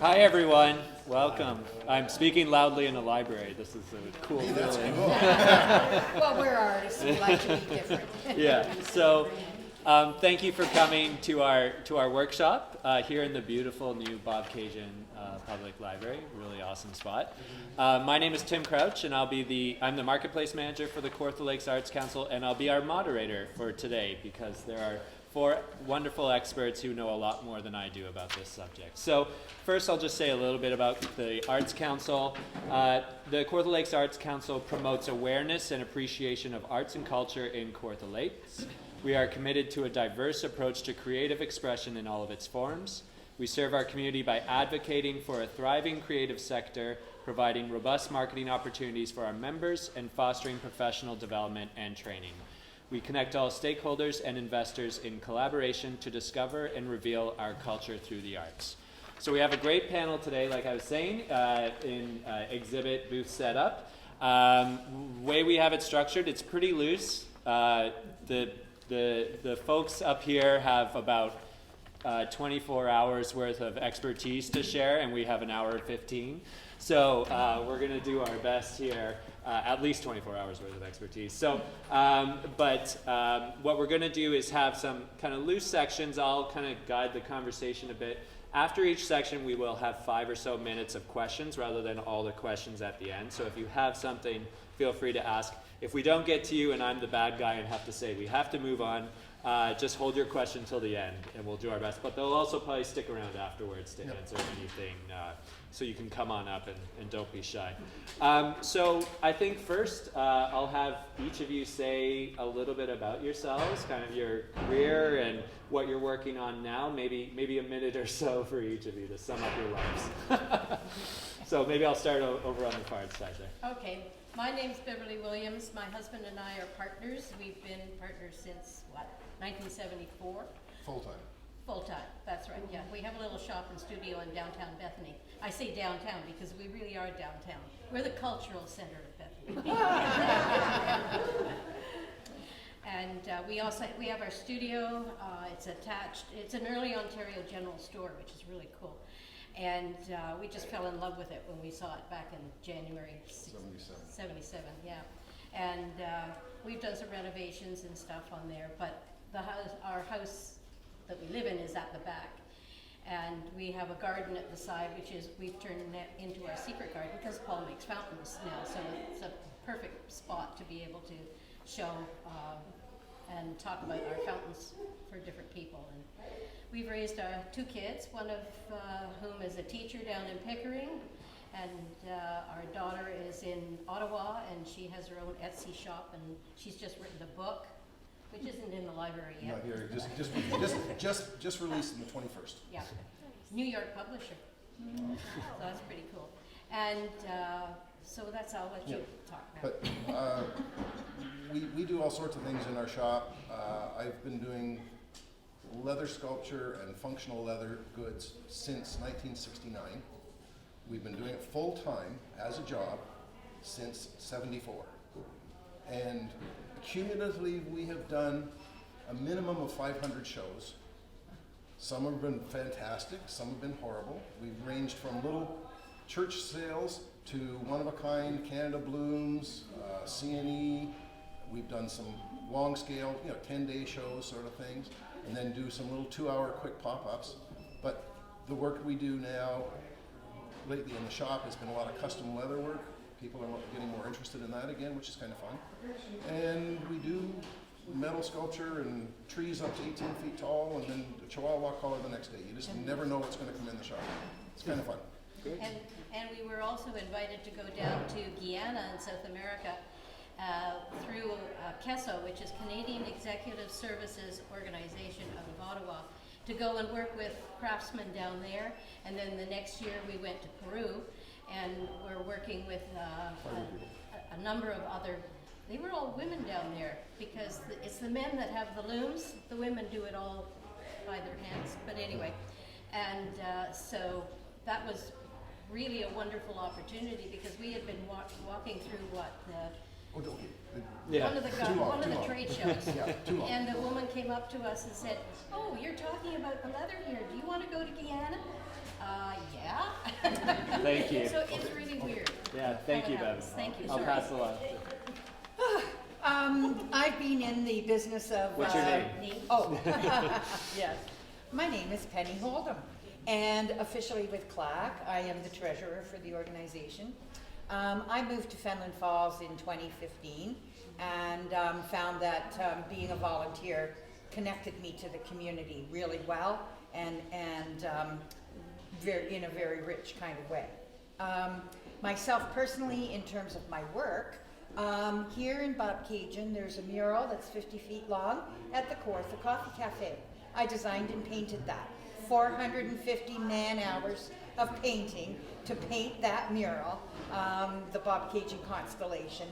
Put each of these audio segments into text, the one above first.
Hi everyone, welcome. I'm speaking loudly in a library. This is a cool feeling. Well, we're artists. We like to be different. Yeah. So, thank you for coming to our workshop here in the beautiful new Bob Cajun Public Library. Really awesome spot. My name is Tim Crouch, and I'm the marketplace manager for the Kawartha Lakes Arts Council, and I'll be our moderator for today because there are 4 wonderful experts who know a lot more than I do about this subject. So first I'll just say a little bit about the Arts Council. The Kawartha Lakes Arts Council promotes awareness and appreciation of arts and culture in Kawartha Lakes. We are committed to a diverse approach to creative expression in all of its forms. We serve our community by advocating for a thriving creative sector, providing robust marketing opportunities for our members, and fostering professional development and training. We connect all stakeholders and investors in collaboration to discover and reveal our culture through the arts. So we have a great panel today, like I was saying, in exhibit booth setup. Way we have it structured, it's pretty loose. The folks up here have about 24 hours worth of expertise to share, and we have an hour and 15. So we're going to do our best here. At least 24 hours worth of expertise. So, what we're going to do is have some kind of loose sections. I'll kind of guide the conversation a bit. After each section, we will have 5 or so minutes of questions rather than all the questions at the end. So if you have something, feel free to ask. If we don't get to you and I'm the bad guy and have to say we have to move on, just hold your question till the end and we'll do our best. But they'll also probably stick around afterwards to answer anything. So you can come on up and don't be shy. So I think first I'll have each of you say a little bit about yourselves, kind of your career and what you're working on now, maybe a minute or so for each of you to sum up your lives. So maybe I'll start over on the far side there. Okay. My name's Beverly Williams. My husband and I are partners. We've been partners since, 1974? Full-time. Full-time, that's right, yeah. We have a little shop and studio in downtown Bethany. I say downtown because we really are downtown. We're the cultural center of Bethany. And we have our studio. It's attached. It's an early Ontario general store, which is really cool. And we just fell in love with it when we saw it back in January 77, yeah. And we've done some renovations and stuff on there, but our house that we live in is at the back. And we have a garden at the side, which is, we've turned that into our secret garden because Paul makes fountains now, so it's a perfect spot to be able to show and talk about our fountains for different people. And we've raised 2 kids, one of whom is a teacher down in Pickering, and our daughter is in Ottawa, and she has her own Etsy shop, and she's just written a book, which isn't in the library yet. Not here, just released on the 21st. Yeah, New York publisher. So that's pretty cool. And so that's all. Let you talk now. But we do all sorts of things in our shop. I've been doing leather sculpture and functional leather goods since 1969. We've been doing it full time as a job since '74. And cumulatively, we have done a minimum of 500 shows. Some have been fantastic, some have been horrible. We've ranged from little church sales to one-of-a-kind Canada Blooms, CNE. We've done some long-scale, 10-day shows sort of things, and then do some little 2-hour quick pop-ups. But the work we do now, lately in the shop, has been a lot of custom leather work. People are getting more interested in that again, which is kind of fun. And we do metal sculpture and trees up to 18 feet tall, and then the Chihuahua color the next day. You just never know what's going to come in the shop. It's kind of fun. And we were also invited to go down to Guyana in South America through CESO, which is Canadian Executive Services Organization out of Ottawa, to go and work with craftsmen down there. And then the next year we went to Peru, and we're working with a number of other. They were all women down there because it's the men that have the looms. The women do it all by their hands. But anyway, and so that was really a wonderful opportunity because we had been walking through one of the trade shows, and the woman came up to us and said, "Oh, you're talking about the leather here. Do you want to go to Guyana?" Yeah. Thank you. So it's really weird. Yeah, thank you, How it Bevan. happens. Thank you. I'll Sorry. pass along. I've been in the business of. What's your name? Oh, yes. My name is Penny Hold'em, and officially with CLAC, I am the treasurer for the organization. I moved to Fenelon Falls in 2015 and found that being a volunteer connected me to the community really well and in a very rich kind of way. Myself personally, in terms of my work, here in Bobcaygeon, there's a mural that's 50 feet long at the Kawartha Coffee Cafe. I designed and painted that. 450 man-hours of painting to paint that mural, the Bobcaygeon constellation,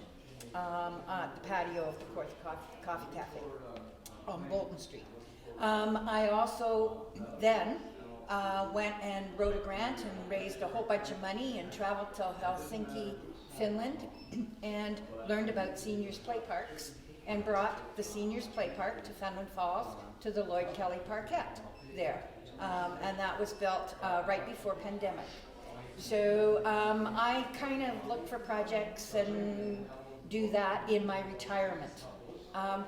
at the patio of the Kawartha Coffee Cafe on Bolton Street. I also then went and wrote a grant and raised a whole bunch of money and traveled to Helsinki, Finland, and learned about seniors' play parks and brought the seniors' play park to Fenelon Falls to the Lloyd Kelly Parkette there. And that was built right before pandemic. So I kind of look for projects and do that in my retirement.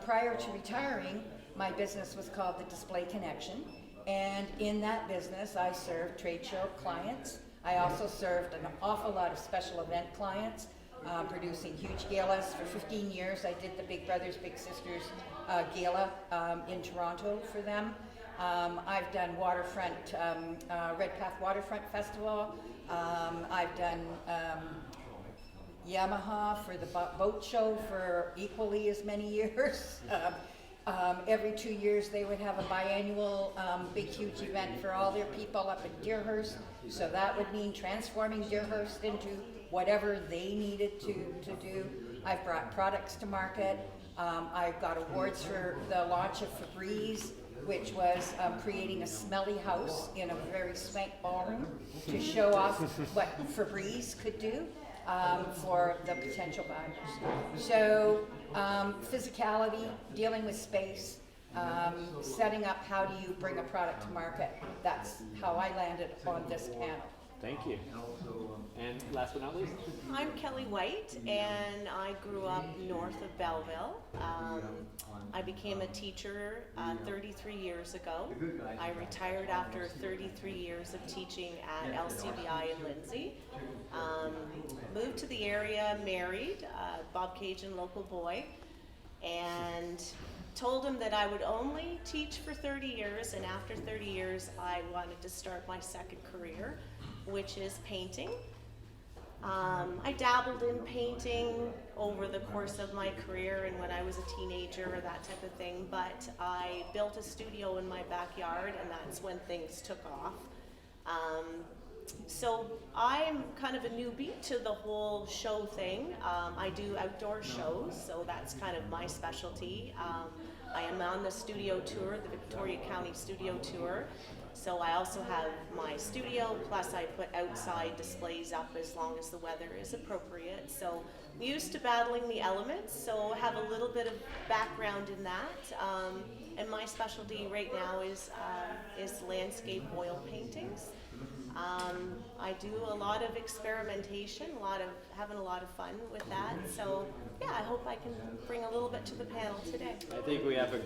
Prior to retiring, my business was called the Display Connection, and in that business I served trade show clients. I also served an awful lot of special event clients, producing huge galas. For 15 years I did the Big Brothers Big Sisters gala in Toronto for them. I've done waterfront, Redpath Waterfront Festival. I've done Yamaha for the boat show for equally as many years. Every 2 years they would have a biannual big huge event for all their people up in Deerhurst. So that would mean transforming Deerhurst into whatever they needed to do. I've brought products to market. I've got awards for the launch of Febreze, which was creating a smelly house in a very swank ballroom to show off what Febreze could do for the potential buyers. So physicality, dealing with space, setting up how do you bring a product to market. That's how I landed on this panel. Thank you. And last but not least, I'm Kelly White, and I grew up north of Belleville. I became a teacher 33 years ago. I retired after 33 years of teaching at LCBI in Lindsay. Moved to the area, married, Bobcaygeon local boy, and told him that I would only teach for 30 years, and after 30 years I wanted to start my second career, which is painting. I dabbled in painting over the course of my career and when I was a teenager or that type of thing, but I built a studio in my backyard and that's when things took off. So I'm kind of a newbie to the whole show thing. I do outdoor shows, so that's kind of my specialty. I am on the studio tour, the Victoria County studio tour. So I also have my studio, plus I put outside displays up as long as the weather is appropriate. So I'm used to battling the elements, so I have a little bit of background in that. And my specialty right now is landscape oil paintings. I do a lot of experimentation, having a lot of fun with that. So yeah, I hope I can bring a little bit to the panel today. I think we have a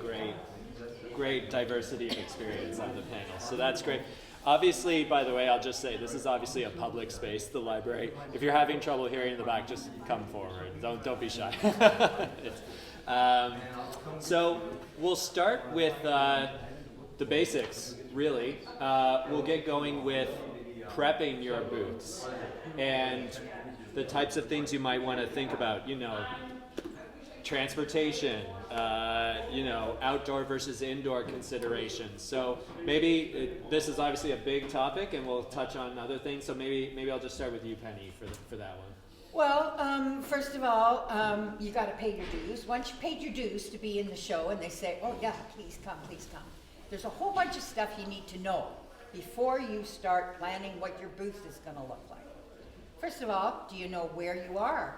great diversity of experience on the panel, so that's great. Obviously, by the way, I'll just say this is obviously a public space, the library. If you're having trouble hearing in the back, just come forward. Don't be shy. So we'll start with the basics, really. We'll get going with prepping your booths and the types of things you might want to think about. Transportation, outdoor versus indoor considerations. So maybe this is obviously a big topic, and we'll touch on other things. So maybe I'll just start with you, Penny, for that one. Well, first of all, you got to pay your dues. Once you paid your dues to be in the show, and they say, "Oh yeah, please come." There's a whole bunch of stuff you need to know before you start planning what your booth is going to look like. First of all, do you know where you are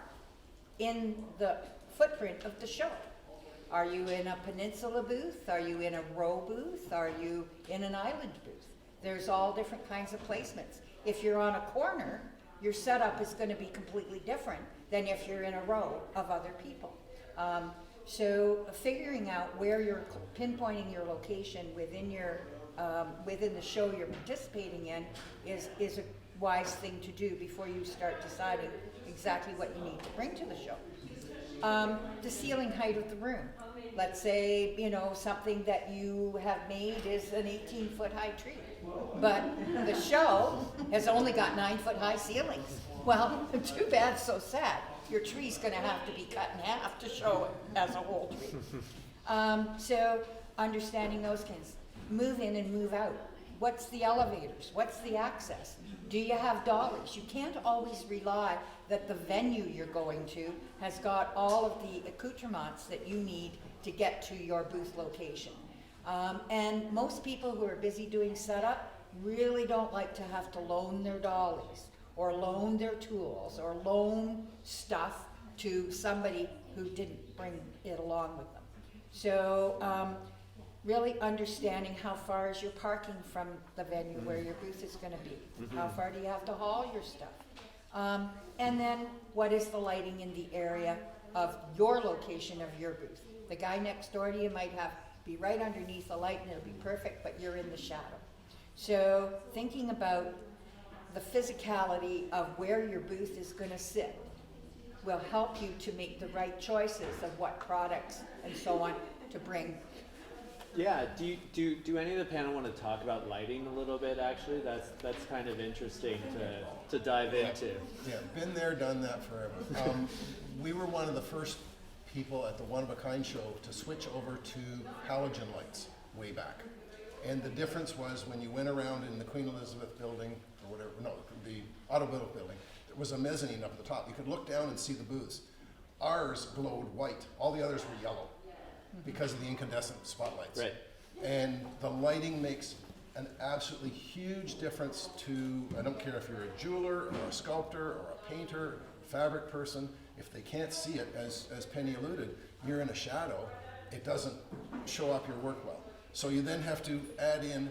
in the footprint of the show? Are you in a peninsula booth? Are you in a row booth? Are you in an island booth? There's all different kinds of placements. If you're on a corner, your setup is going to be completely different than if you're in a row of other people. So figuring out where you're pinpointing your location within within the show you're participating in is a wise thing to do before you start deciding exactly what you need to bring to the show. The ceiling height of the room. Let's say, something that you have made is an 18-foot high tree, but the show has only got 9-foot high ceilings. Well, too bad, so sad. Your tree's gonna have to be cut in half to show it as a whole tree. So understanding those kinds. Move in and move out. What's the elevators? What's the access? Do you have dollies? You can't always rely that the venue you're going to has got all of the accoutrements that you need to get to your booth location. And most people who are busy doing setup really don't like to have to loan their dollies or loan their tools or loan stuff to somebody who didn't bring it along with them. So really understanding how far is your parking from the venue where your booth is going to be. How far do you have to haul your stuff? And then what is the lighting in the area of your location of your booth? The guy next door to you might be right underneath the light and it'll be perfect, but you're in the shadow. So thinking about the physicality of where your booth is going to sit will help you to make the right choices of what products and so on to bring. Yeah, do any of the panel want to talk about lighting a little bit? Actually, that's kind of interesting to dive into. Yeah, been there, done that forever. We were one of the first people at the One of a Kind show to switch over to halogen lights way back. And the difference was when you went around in the Queen Elizabeth building, or whatever, no, the Automotive building, there was a mezzanine up at the top. You could look down and see the booths. Ours glowed white. All the others were yellow because of the incandescent spotlights. Right. And the lighting makes an absolutely huge difference to, I don't care if you're a jeweler or a sculptor or a painter, fabric person, if they can't see it, as Penny alluded, you're in a shadow, it doesn't show up your work well. So you then have to add in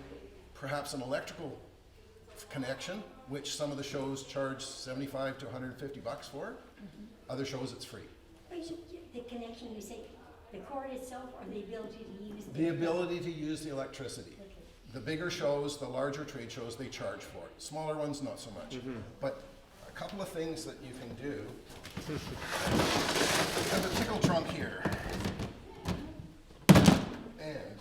perhaps an electrical connection, which some of the shows charge $75 to $150 for. Other shows it's free. The connection, you say, the cord itself or the ability to use The ability to use the electricity. The bigger shows, the larger trade shows, they charge for it. Smaller ones, not so much. But a couple of things that you can do. I have a tickle trunk here. And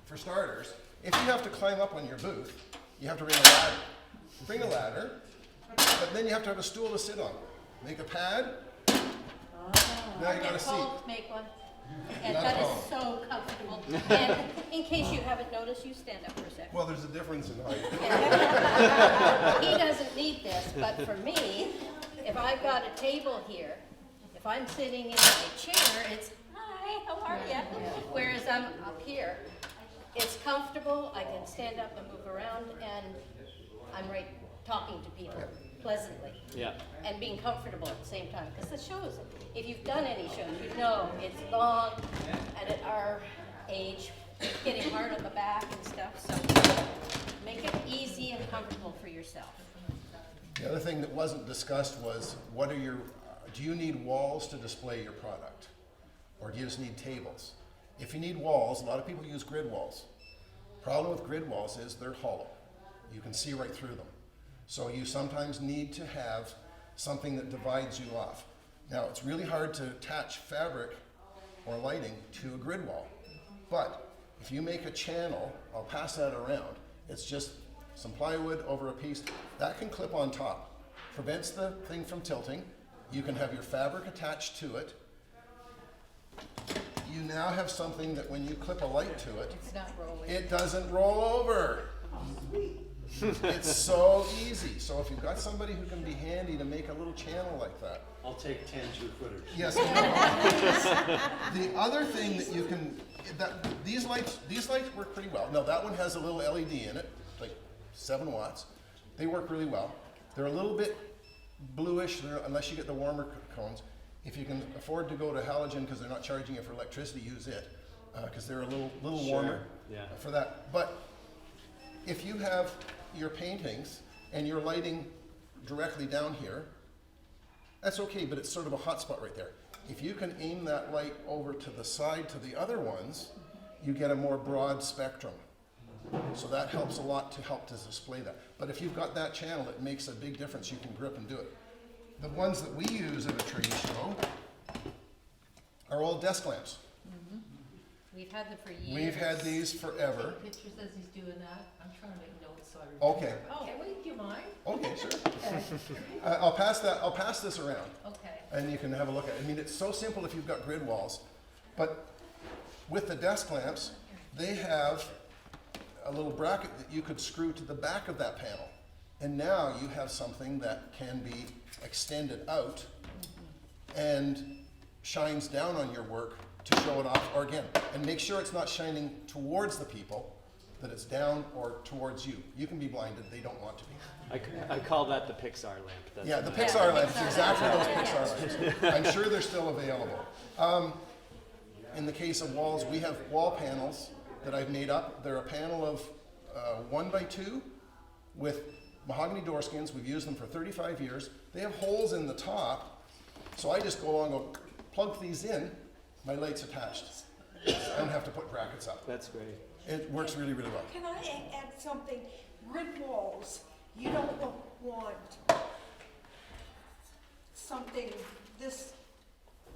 for starters, if you have to climb up on your booth, you have to bring a ladder. Bring a ladder, but then you have to have a stool to sit on. Make a pad. Now you got a seat. Paul to make one. And Not that is Paul. so comfortable. And in case you haven't noticed, you stand up for a second. Well, there's a difference in height. He doesn't need this, but for me, if I've got a table here, if I'm sitting in my chair, it's, hi, how are you? Whereas I'm up here, it's comfortable, I can stand up and move around, and I'm right talking to people pleasantly. Yeah. And being comfortable at the same time. Because the shows, if you've done any shows, you know it's long, and at our age, it's getting hard on the back and stuff, so make it easy and comfortable for yourself. The other thing that wasn't discussed was, do you need walls to display your product? Or do you just need tables? If you need walls, a lot of people use grid walls. Problem with grid walls is they're hollow. You can see right through them. So you sometimes need to have something that divides you off. Now, it's really hard to attach fabric or lighting to a grid wall. But if you make a channel, I'll pass that around. It's just some plywood over a piece. That can clip on top. Prevents the thing from tilting. You can have your fabric attached to it. You now have something that when you clip a light to it, It's not rolling. it doesn't roll over. It's so easy. So if you've got somebody who can be handy to make a little channel like that. I'll take 10 2-footers. Yes. The other thing that you can, these lights work pretty well. Now that one has a little LED in it, like 7 watts. They work really well. They're a little bit bluish unless you get the warmer cones. If you can afford to go to halogen because they're not charging you for electricity, use it. because they're a little Sure, warmer yeah. for that. But if you have your paintings and you're lighting directly down here, that's okay, but it's sort of a hot spot right there. If you can aim that light over to the side to the other ones, you get a more broad spectrum. So that helps a lot to help to display that. But if you've got that channel, it makes a big difference. You can grip and do it. The ones that we use at a trade show are all desk lamps. We've had them for years. We've had these forever. Pictures as he's doing that. I'm trying to make notes so I remember. Okay. Oh, wait, do you mind? Okay, sure. I'll pass this around, Okay. and you can have a look at it. I mean, it's so simple if you've got grid walls, but with the desk lamps, they have a little bracket that you could screw to the back of that panel. And now you have something that can be extended out and shines down on your work to show it off, or again, and make sure it's not shining towards the people, that it's down or towards you. You can be blinded, they don't want to be. I call that the Pixar lamp. That's Yeah, the nice. Pixar lamps, exactly those Pixar lamps. I'm sure they're still available. In the case of walls, we have wall panels that I've made up. They're a panel of 1x2 with mahogany door skins. We've used them for 35 years. They have holes in the top, so I just go along and go, plug these in, my light's attached. I don't have to put brackets up. That's great. It works really, really well. Can I add something? Grid walls, you don't want something this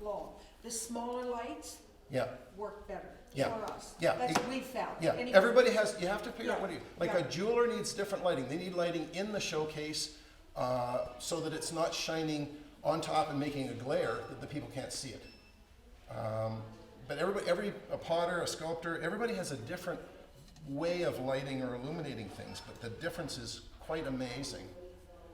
long. The smaller lights Yeah. work better Yeah. for us. Yeah. That's what we found. Yeah, Anyway. everybody has, you have to figure out Yeah. what you, like Yeah. a jeweler needs different lighting. They need lighting in the showcase so that it's not shining on top and making a glare that the people can't see it. But a potter, a sculptor, everybody has a different way of lighting or illuminating things, but the difference is quite amazing.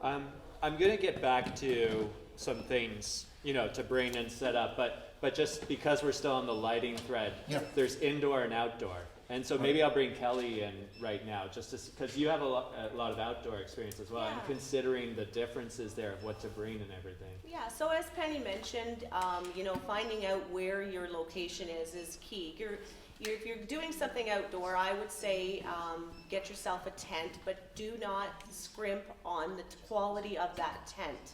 I'm gonna get back to some things, to bring and set up, but just because we're still on the lighting thread, Yeah. there's indoor and outdoor. And so maybe I'll bring Kelly in right now, just because you have a lot of outdoor experience as well. I'm Yeah. considering the differences there of what to bring and everything. Yeah, so as Penny mentioned, finding out where your location is key. If you're doing something outdoor, I would say get yourself a tent, but do not scrimp on the quality of that tent,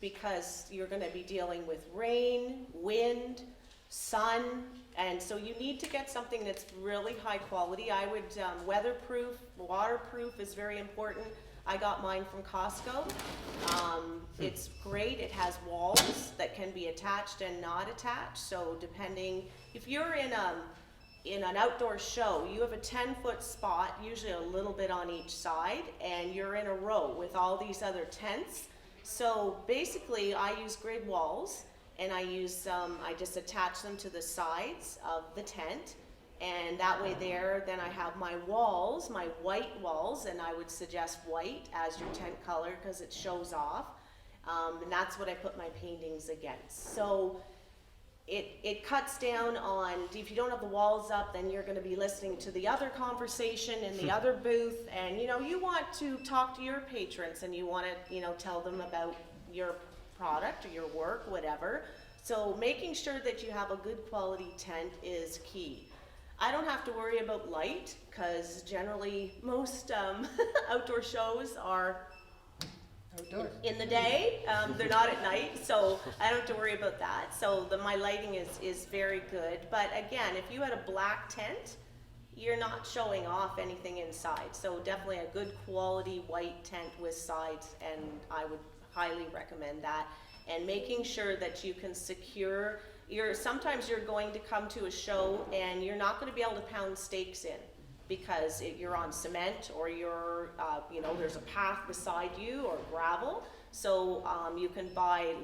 because you're going to be dealing with rain, wind, sun, and so you need to get something that's really high quality. I would weatherproof, waterproof is very important. I got mine from Costco. It's great. It has walls that can be attached and not attached. So depending, if you're in an outdoor show, you have a 10-foot spot, usually a little bit on each side, and you're in a row with all these other tents. So basically, I use grid walls, and I just attach them to the sides of the tent, and that way then I have my walls, my white walls, and I would suggest white as your tent color because it shows off, and that's what I put my paintings against. So it cuts down on, if you don't have the walls up, then you're going to be listening to the other conversation in the other booth, and you want to talk to your patrons, and you want to tell them about your product or your work, whatever. So making sure that you have a good quality tent is key. I don't have to worry about light because generally most outdoor shows are in the day. They're not at night, so I don't have to worry about that. So my lighting is very good. But again, if you had a black tent, you're not showing off anything inside. So definitely a good quality white tent with sides, and I would highly recommend that. And making sure that you can secure sometimes you're going to come to a show and you're not going to be able to pound stakes in because you're on cement or there's a path beside you or gravel. So you can buy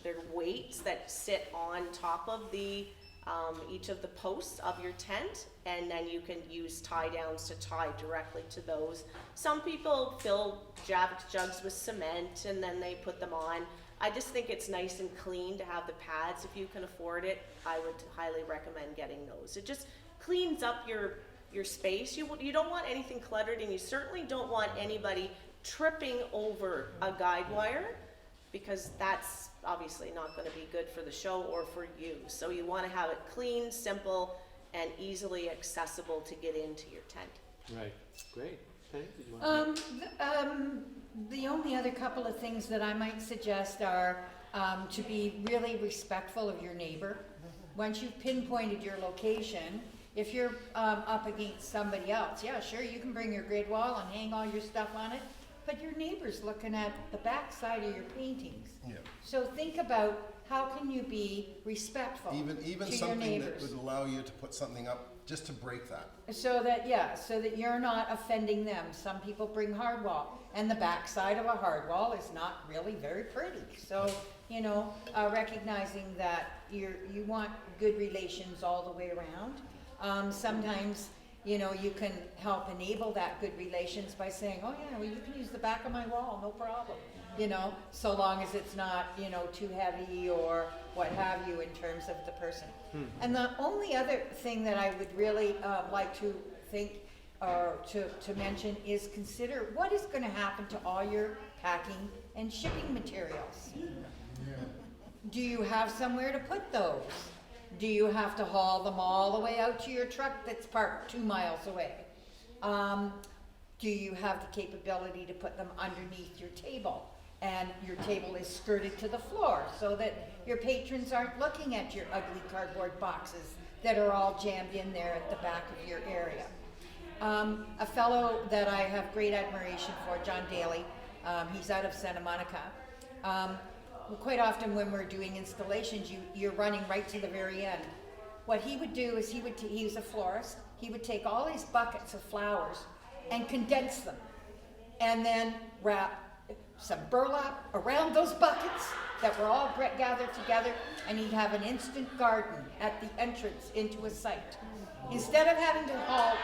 they're weights that sit on top of each of the posts of your tent, and then you can use tie downs to tie directly to those. Some people fill jugs with cement and then they put them on. I just think it's nice and clean to have the pads. If you can afford it, I would highly recommend getting those. It just cleans up your space. You don't want anything cluttered, and you certainly don't want anybody tripping over a guide wire, because that's obviously not going to be good for the show or for you. So you want to have it clean, simple, and easily accessible to get into your tent. Right. Great. Penny, did you want to? The only other couple of things that I might suggest are to be really respectful of your neighbor. Once you've pinpointed your location, if you're up against somebody else, yeah, sure, you can bring your grid wall and hang all your stuff on it, but your neighbor's looking at the back side of your paintings. Yeah. So think about how can you be respectful Even to your something that neighbors. would allow you to put something up just to break that. So that you're not offending them. Some people bring hard wall, and the back side of a hard wall is not really very pretty. So, recognizing that you want good relations all the way around. Sometimes, you can help enable that good relations by saying, oh yeah, well, you can use the back of my wall, no problem. So long as it's not, too heavy or what have you in terms of the person. And the only other thing that I would really like to think or to mention is consider what is going to happen to all your packing and shipping materials. Do you have somewhere to put those? Do you have to haul them all the way out to your truck that's parked 2 miles away? Do you have the capability to put them underneath your table? And your table is skirted to the floor so that your patrons aren't looking at your ugly cardboard boxes that are all jammed in there at the back of your area. A fellow that I have great admiration for, John Daly, he's out of Santa Monica. Quite often when we're doing installations, you're running right to the very end. What he would do is he was a florist, he would take all these buckets of flowers and condense them and then wrap some burlap around those buckets that were all gathered together, and he'd have an instant garden at the entrance into a site. Instead of having to haul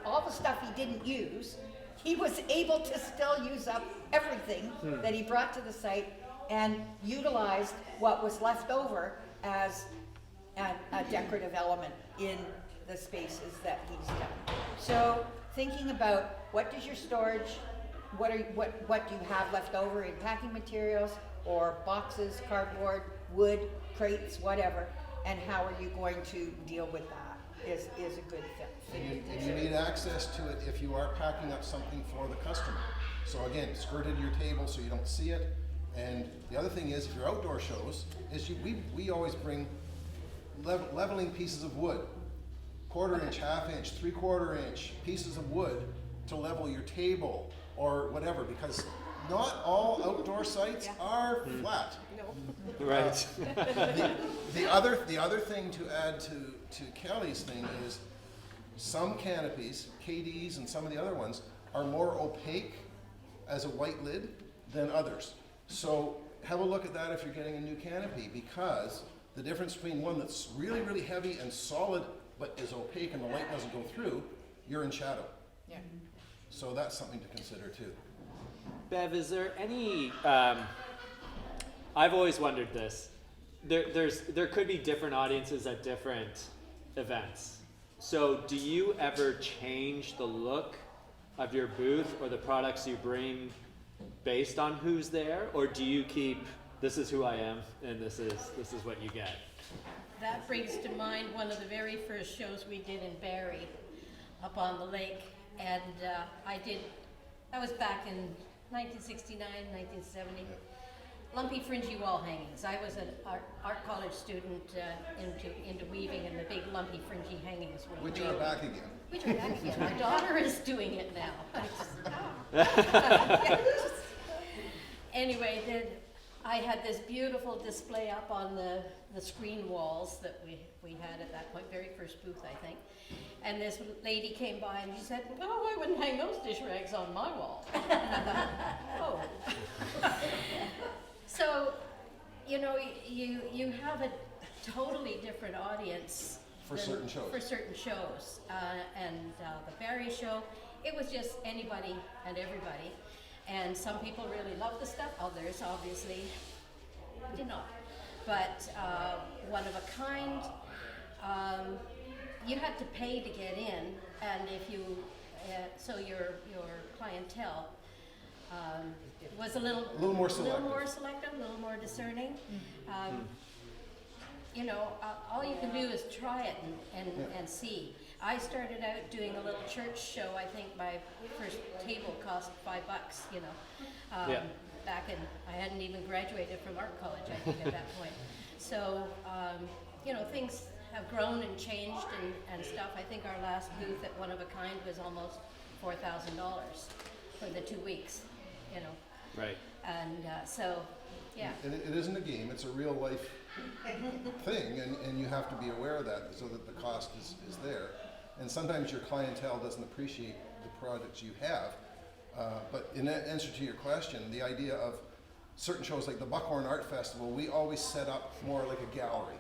all the stuff he didn't use, he was able to still use up everything that he brought to the site and utilized what was left over as a decorative element in the spaces that he's done. So thinking about what does your storage, what do you have left over in packing materials or boxes, cardboard, wood, crates, whatever, and how are you going to deal with that is a good thing. And you need access to it if you are packing up something for the customer. So again, skirted your table so you don't see it. And the other thing is, if you're outdoor shows, is we always bring leveling pieces of wood, 1/4 inch, 1/2 inch, 3/4 inch pieces of wood to level your table or whatever, because not all outdoor sites are flat. No. Right. The other thing to add to Kelly's thing is some canopies, KDs and some of the other ones, are more opaque as a white lid than others. So have a look at that if you're getting a new canopy, because the difference between one that's really, really heavy and solid but is opaque and the light doesn't go through, you're in shadow. Yeah. So that's something to consider too. Bev, is there any? I've always wondered this. There could be different audiences at different events. So do you ever change the look of your booth or the products you bring based on who's there, or do you keep this is who I am and this is what you get? That brings to mind one of the very first shows we did in Barrie, up on the lake, and that was back in 1969, 1970. Lumpy fringy wall hangings. I was an art college student into weaving, and the big lumpy fringy hangings were Which real. are back again. Which are back again. My daughter is doing it now. Anyway, then I had this beautiful display up on the screen walls that we had at that point, very first booth, I think. And this lady came by and she said, "Oh, I wouldn't hang those dish rags on my wall." And I thought, oh. So, you have a totally different audience For certain shows. For certain shows, the Barrie show, it was just anybody and everybody, and some people really loved the stuff. Others obviously did not. But one of a kind. You had to pay to get in, and if you, so your clientele was a little more selective. a little more discerning. you know, all you can do is try it and see. I started out doing a little church show. I think my first table cost $5, you know. Back in, I hadn't even graduated from art college, I think, at that point. So, you know, things have grown and changed and stuff. I think our last booth at One of a Kind was almost $4,000 for the 2 weeks, you know. Right. And so, yeah. And it isn't a game, it's a real life thing, and you have to be aware of that so that the cost is there. And sometimes your clientele doesn't appreciate the products you have. But in answer to your question, the idea of certain shows like the Buckhorn Art Festival, we always set up more like a gallery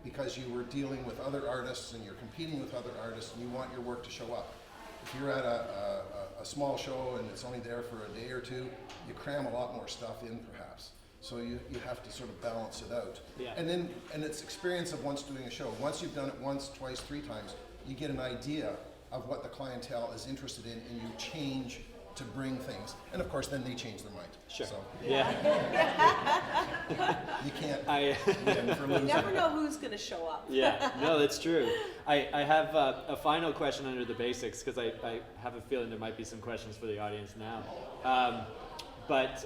because you were dealing with other artists and you're competing with other artists and you want your work to show up. If you're at a small show and it's only there for a day or two, you cram a lot more stuff in perhaps. So you have to sort of balance it out. Yeah. And it's experience of once doing a show. Once you've done it once, twice, 3 times, you get an idea of what the clientele is interested in and you change to bring things. And of course then they change their mind. Sure. So Yeah. you can't I for You losing. never know who's going to show up. Yeah, no, that's true. I have a final question under the basics because I have a feeling there might be some questions for the audience now. But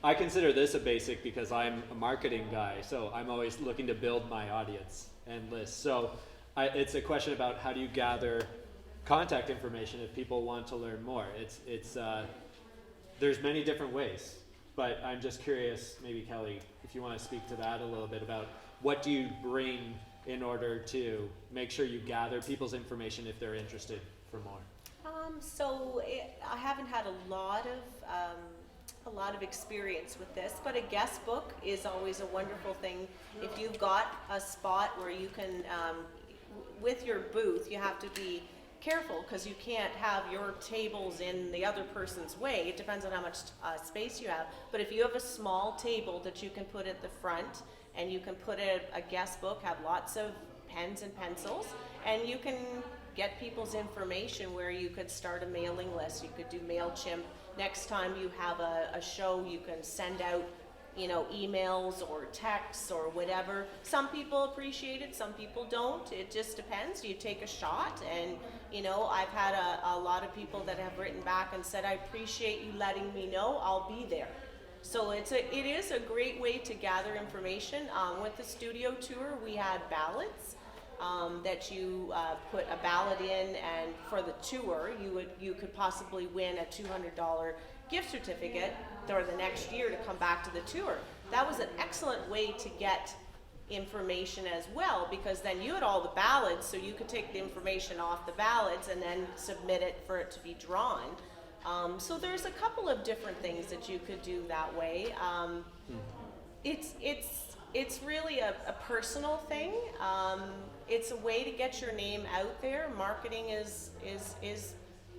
I consider this a basic because I'm a marketing guy, so I'm always looking to build my audience and list. So it's a question about how do you gather contact information if people want to learn more. It's there's many different ways, but I'm just curious, maybe Kelly, if you want to speak to that a little bit about what do you bring in order to make sure you gather people's information if they're interested for more. I haven't had a lot of experience with this, but a guest book is always a wonderful thing. If you've got a spot where you can, with your booth, you have to be careful because you can't have your tables in the other person's way. It depends on how much space you have. But if you have a small table that you can put at the front and you can put a guest book, have lots of pens and pencils, and you can get people's information where you could start a mailing list. You could do MailChimp. Next time you have a show, you can send out, you know, emails or texts or whatever. Some people appreciate it, some people don't. It just depends. You take a shot, and you know, I've had a lot of people that have written back and said, I appreciate you letting me know, It be there. So it is a great way to gather information. With the studio tour, we had ballots. That you put a ballot in, and for the tour, you could possibly win a $200 gift certificate for the next year to come back to the tour. That was an excellent way to get information as well, because then you had all the ballots, so you could take the information off the ballots and then submit it for it to be drawn. So there's a couple of different things that you could do that way. It's really a personal thing. It's a way to get your name out there. Marketing is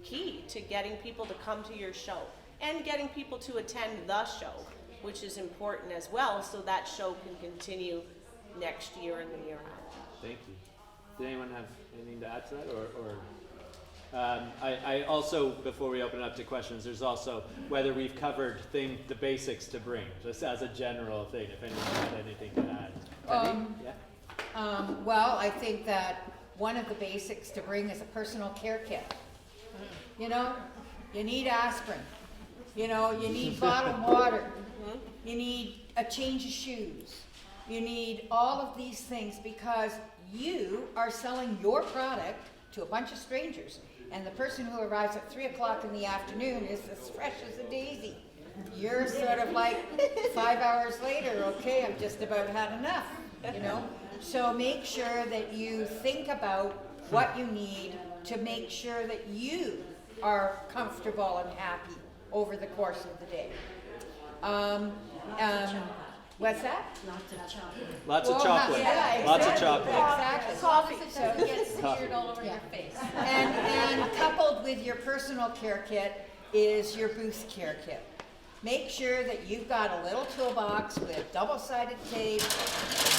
key to getting people to come to your show and getting people to attend the show, which is important as well, so that show can continue next year and the year after. Thank you. Did anyone have anything to add to that, I also, before we open it up to questions, there's also whether we've covered the basics to bring, just as a general thing, if anyone had anything to add. Well, I think that one of the basics to bring is a personal care kit. You know, you need aspirin. You know, you need bottled water. You need a change of shoes. You need all of these things because you are selling your product to a bunch of strangers. And the person who arrives at 3 o'clock in the afternoon is as fresh as a daisy. You're sort of like 5 hours later, okay, I've just about had enough, you know? So make sure that you think about what you need to make sure that you are comfortable and happy over the course of the day. What's that? Lots of Well, chocolate. yeah, Lots of exactly, chocolate. Exactly. Coffee, so it gets smeared all over Yeah. your face. And coupled with your personal care kit is your booth care kit. Make sure that you've got a little toolbox with double-sided tape,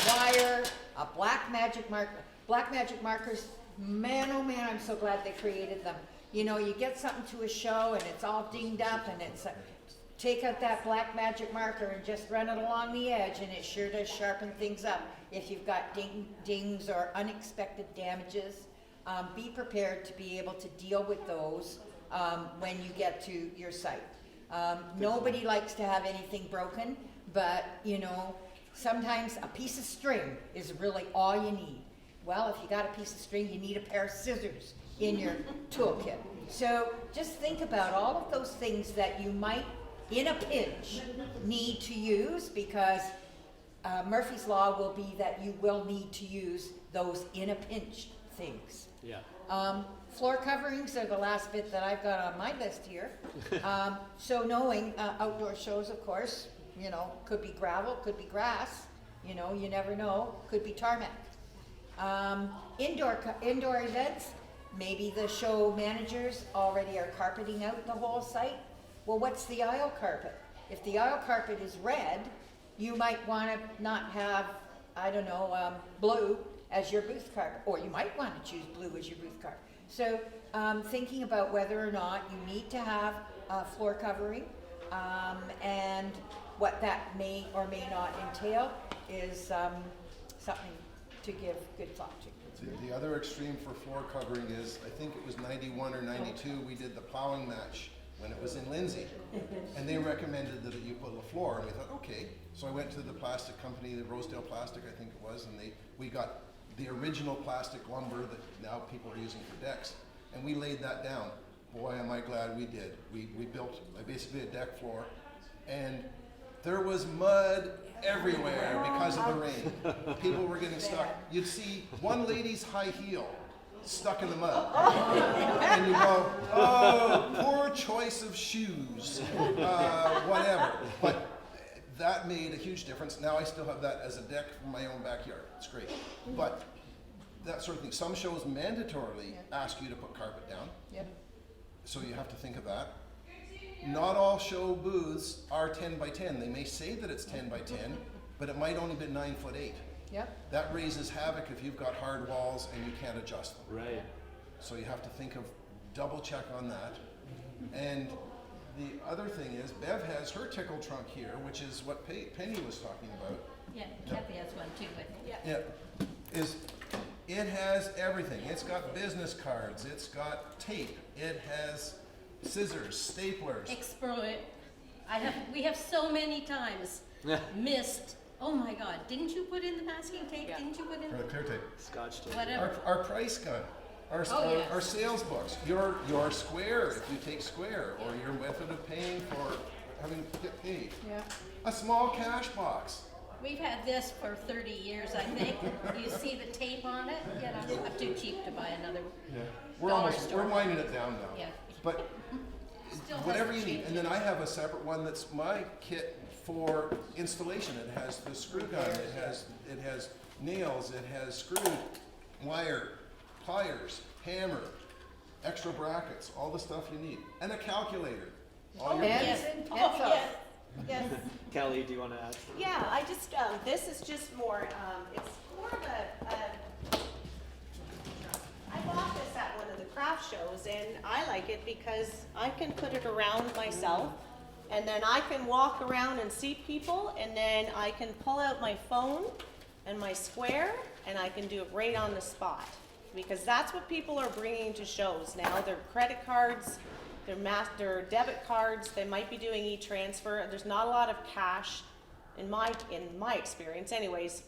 wire, a black magic marker. Black magic markers, man, oh man, I'm so glad they created them. You know, you get something to a show and it's all dinged up and it's take out that black magic marker and just run it along the edge, and it sure does sharpen things up. If you've got dings or unexpected damages, be prepared to be able to deal with those when you get to your site. Nobody likes to have anything broken, but you know, sometimes a piece of string is really all you need. Well, if you got a piece of string, you need a pair of scissors in your toolkit. So just think about all of those things that you might, in a pinch, need to use, because Murphy's Law will be that you will need to use those in a pinch things. Yeah. Floor coverings are the last bit that I've got on my list here. So knowing outdoor shows, of course, you know, could be gravel, could be grass, you know, you never know, could be tarmac. Indoor events, maybe the show managers already are carpeting out the whole site. Well, what's the aisle carpet? If the aisle carpet is red, you might want to not have, I don't know, blue as your booth carpet, or you might want to choose blue as your booth carpet. So thinking about whether or not you need to have floor covering, and what that may or may not entail is something to give good thought to. The other extreme for floor covering is, I think it was 91 or 92, we did the plowing match when it was in Lindsay. And they recommended that you put a floor, and we thought, okay. So I went to the plastic company, the Rosedale Plastic, I think it was, and we got the original plastic lumber that now people are using for decks. And we laid that down. Boy, am I glad we did. We built basically a deck floor, and there was mud everywhere because of the rain. People were getting stuck. You'd see one lady's high heel stuck in the mud. And you go, oh, poor choice of shoes, whatever. But that made a huge difference. Now I still have that as a deck for my own backyard. It's great. But that sort of thing. Some shows mandatorily ask you to put carpet down. Yep. So you have to think of that. Not all show booths are 10 by 10. They may say that it's 10 by 10, but it might only be 9'8". Yep. That raises havoc if you've got hard walls and you can't adjust them. Right. So you have to think of, double check on that. And the other thing is, Bev has her tickle trunk here, which is what Penny was talking about. Yeah, Kathy has one too, but yeah. Yeah, it has everything. It's got business cards, it's got tape, it has scissors, staplers. We have so many times missed. Oh my God! Didn't you put in the masking tape? Yeah. Didn't you put in Or the clear tape. Scotch tape. whatever? Our price gun, our yes. sales books, your square if you take square, or your method of paying for having to get paid. Yeah. A small cash box. We've had this for 30 years, I think. You see the tape on it? You know, I'm too cheap to buy another. We're winding it down now. Yeah. But Still whatever you hasn't need. changed. And then I have a separate one that's my kit for installation. It has the screw gun, it has nails, it has screw, wire, pliers, hammer, extra brackets, all the stuff you need. And a calculator. All your Pens yes. and Oh, pencils. yes. Yes. Kelly, do you want to add? Yeah, I just, this is just more, it's more of I bought this at one of the craft shows, and I like it because I can put it around myself, and then I can walk around and see people, and then I can pull out my phone and my square, and I can do it right on the spot. Because that's what people are bringing to shows now, their credit cards, their debit cards, they might be doing e-transfer. There's not a lot of cash, in my experience anyways,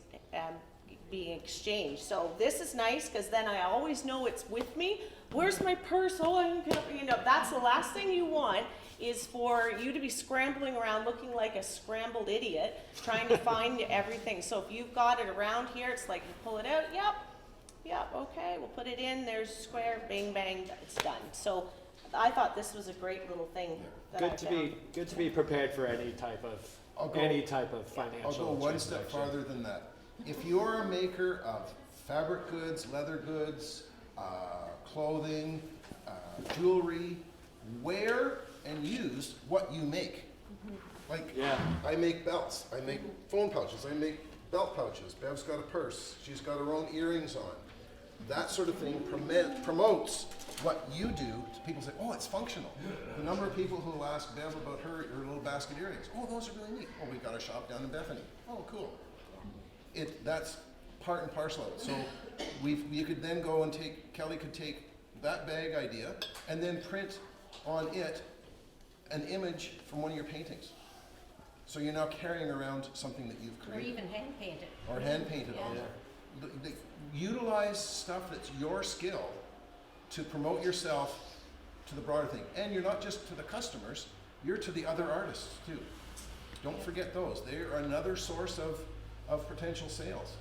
being exchanged. So this is nice because then I always know it's with me. Where's my purse? Oh, that's the last thing you want, is for you to be scrambling around looking like a scrambled idiot trying to find everything. So if you've got it around here, it's like you pull it out, yep, okay, we'll put it in, there's square, bang, bang, it's done. So I thought this was a great little thing that I found. Good to be prepared for any type of financial. I'll go one step transaction. farther than that. If you're a maker of fabric goods, leather goods, clothing, jewelry, wear and use what you make. Like, I make belts, I make phone pouches, I make belt pouches. Bev's got a purse, she's got her own earrings on. That sort of thing promotes what you do, people say, oh, it's functional. The number of people who will ask Bev about her little basket earrings. Oh, those are really neat. Oh, we got a shop down in Bethany. Oh, cool. That's part and parcel of it. So you could then go and Kelly could take that bag idea and then print on it an image from one of your paintings. So you're now carrying around something that you've Or created. even hand painted. Or hand painted on there. Utilize stuff that's your skill to promote yourself to the broader thing. And you're not just to the customers, you're to the other artists too. Don't forget those. They are another source of potential sales,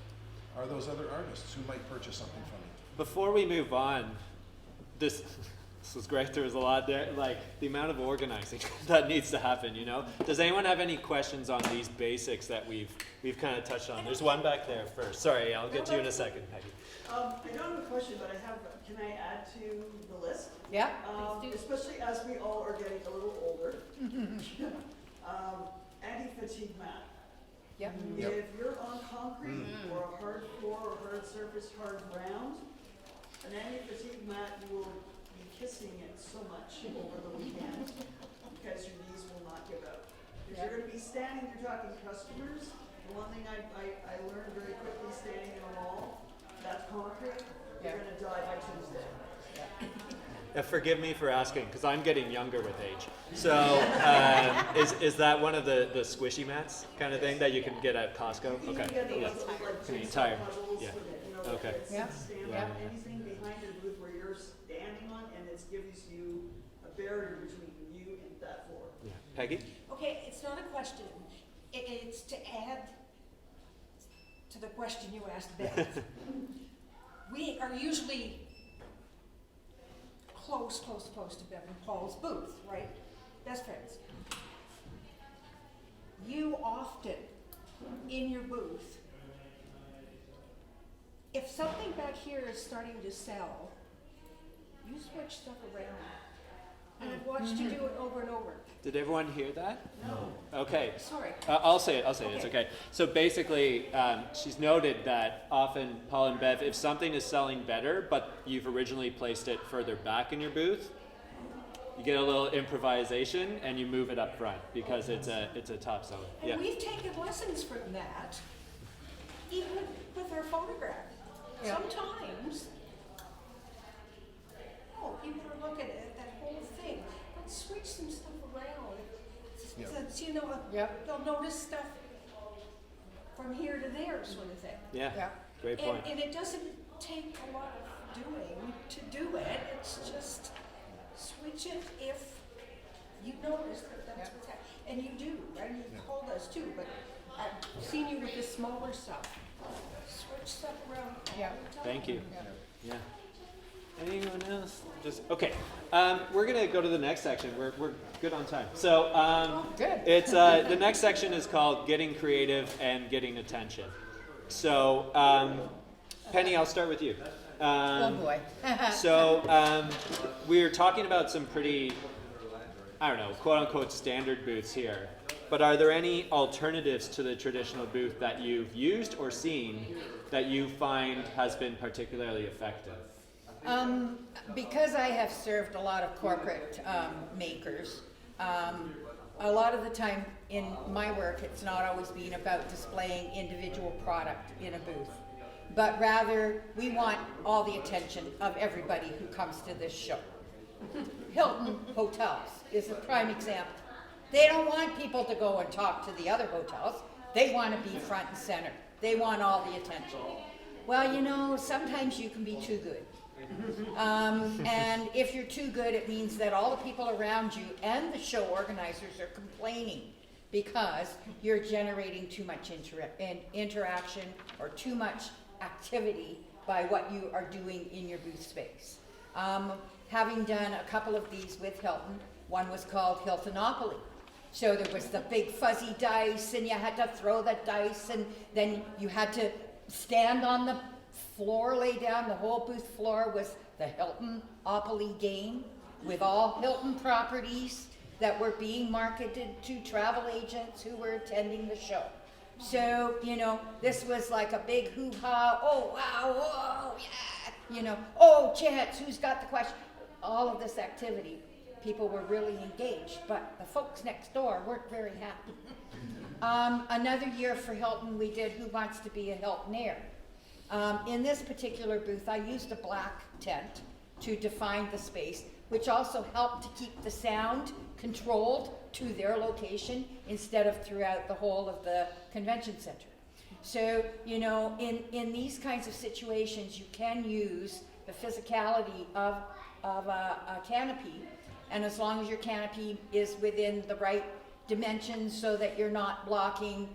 are those other artists who might purchase something from you. Before we move on, this was great. There was a lot there, like the amount of organizing that needs to happen, you know? Does anyone have any questions on these basics that we've kind of touched on? There's one back there first. Sorry, I'll get to you in a second, Peggy. I don't have a question, but can I add to the list? Yeah? Please do. Especially as we all are getting a little older. Anti-fatigue mat. Yep. Yep. If you're on concrete or a hard floor or hard surface, hard ground, an anti-fatigue mat, you will be kissing it so much over the weekend because your knees will not give out. If you're going to be standing, you're talking customers. The one thing I learned very quickly standing in a wall, that's concrete, you're going to die by Tuesday. Forgive me for asking, because I'm getting younger with age. So, is that one of the squishy mats kind of thing that you can get at Costco? You Okay. can get those Yeah. little, like, Can you jigsaw tire? puzzles Yeah. with it, you know, Okay. that Yeah. stand Yeah. up, anything behind your booth where you're standing on, and it gives you a barrier between you and that floor. Yeah. Peggy? Okay, it's not a question. It's to add to the question you asked Beth. We are usually close to Bev and Paul's booth, right? Best friends. You often, in your booth, if something back here is starting to sell, you switch stuff around. And I've watched you do it over and over. Did everyone hear that? No. Okay. Sorry. I'll say it. It's Okay. okay. So basically, she's noted that often, Paul and Bev, if something is selling better, but you've originally placed it further back in your booth, you get a little improvisation and you move it up front because it's a top seller. And Yeah. we've taken lessons from that, even with our photograph. Yeah. Sometimes, people are looking at that whole thing. Let's switch some stuff around. Yeah. So, Yep. they'll notice stuff from here to there, sort of thing. Yeah. Yeah. Great point. And it doesn't take a lot of doing to do it. It's just switch it if you notice that that's Yeah. what's happening. And you do, right? You Yeah. told us too, but I've seen you with the smaller stuff. Switch stuff around all Yeah. the time. Thank you. Yeah. Yeah. Anyone else? Just okay. We're gonna go to the next section. We're good on time. So Good. it's the next section is called Getting Creative and Getting Attention. So Penny, I'll start with you. Oh boy. So we're talking about some pretty, I don't know, quote unquote standard booths here. But are there any alternatives to the traditional booth that you've used or seen that you find has been particularly effective? Because I have served a lot of corporate makers, a lot of the time in my work, it's not always been about displaying individual product in a booth, but rather we want all the attention of everybody who comes to this show. Hilton Hotels is a prime example. They don't want people to go and talk to the other hotels. They want to be front and center. They want all the attention. Well, sometimes you can be too good. And if you're too good, it means that all the people around you and the show organizers are complaining because you're generating too much interaction or too much activity by what you are doing in your booth space. Having done a couple of these with Hilton, one was called Hiltonopoly. So there was the big fuzzy dice and you had to throw the dice and then you had to stand on the floor, lay down. The whole booth floor was the Hiltonopoly game with all Hilton properties that were being marketed to travel agents who were attending the show. So, this was like a big hoo-ha, oh wow, whoa, yeah, oh, chance, who's got the question? all of this activity, people were really engaged, but the folks next door weren't very happy. Another year for Hilton, we did Who Wants to Be a Hiltonaire. In this particular booth, I used a black tent to define the space, which also helped to keep the sound controlled to their location instead of throughout the whole of the convention center. So, you know, in these kinds of situations, you can use the physicality of a canopy, and as long as your canopy is within the right dimensions so that you're not blocking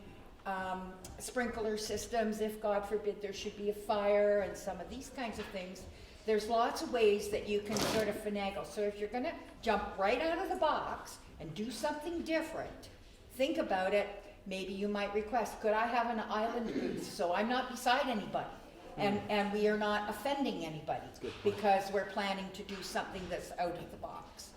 sprinkler systems, if God forbid there should be a fire and some of these kinds of things, there's lots of ways that you can sort of finagle. So if you're gonna jump right out of the box and do something different, think about it. Maybe you might request, could I have an island booth so I'm not beside anybody and we are not offending anybody because we're planning to do something that's out of the box.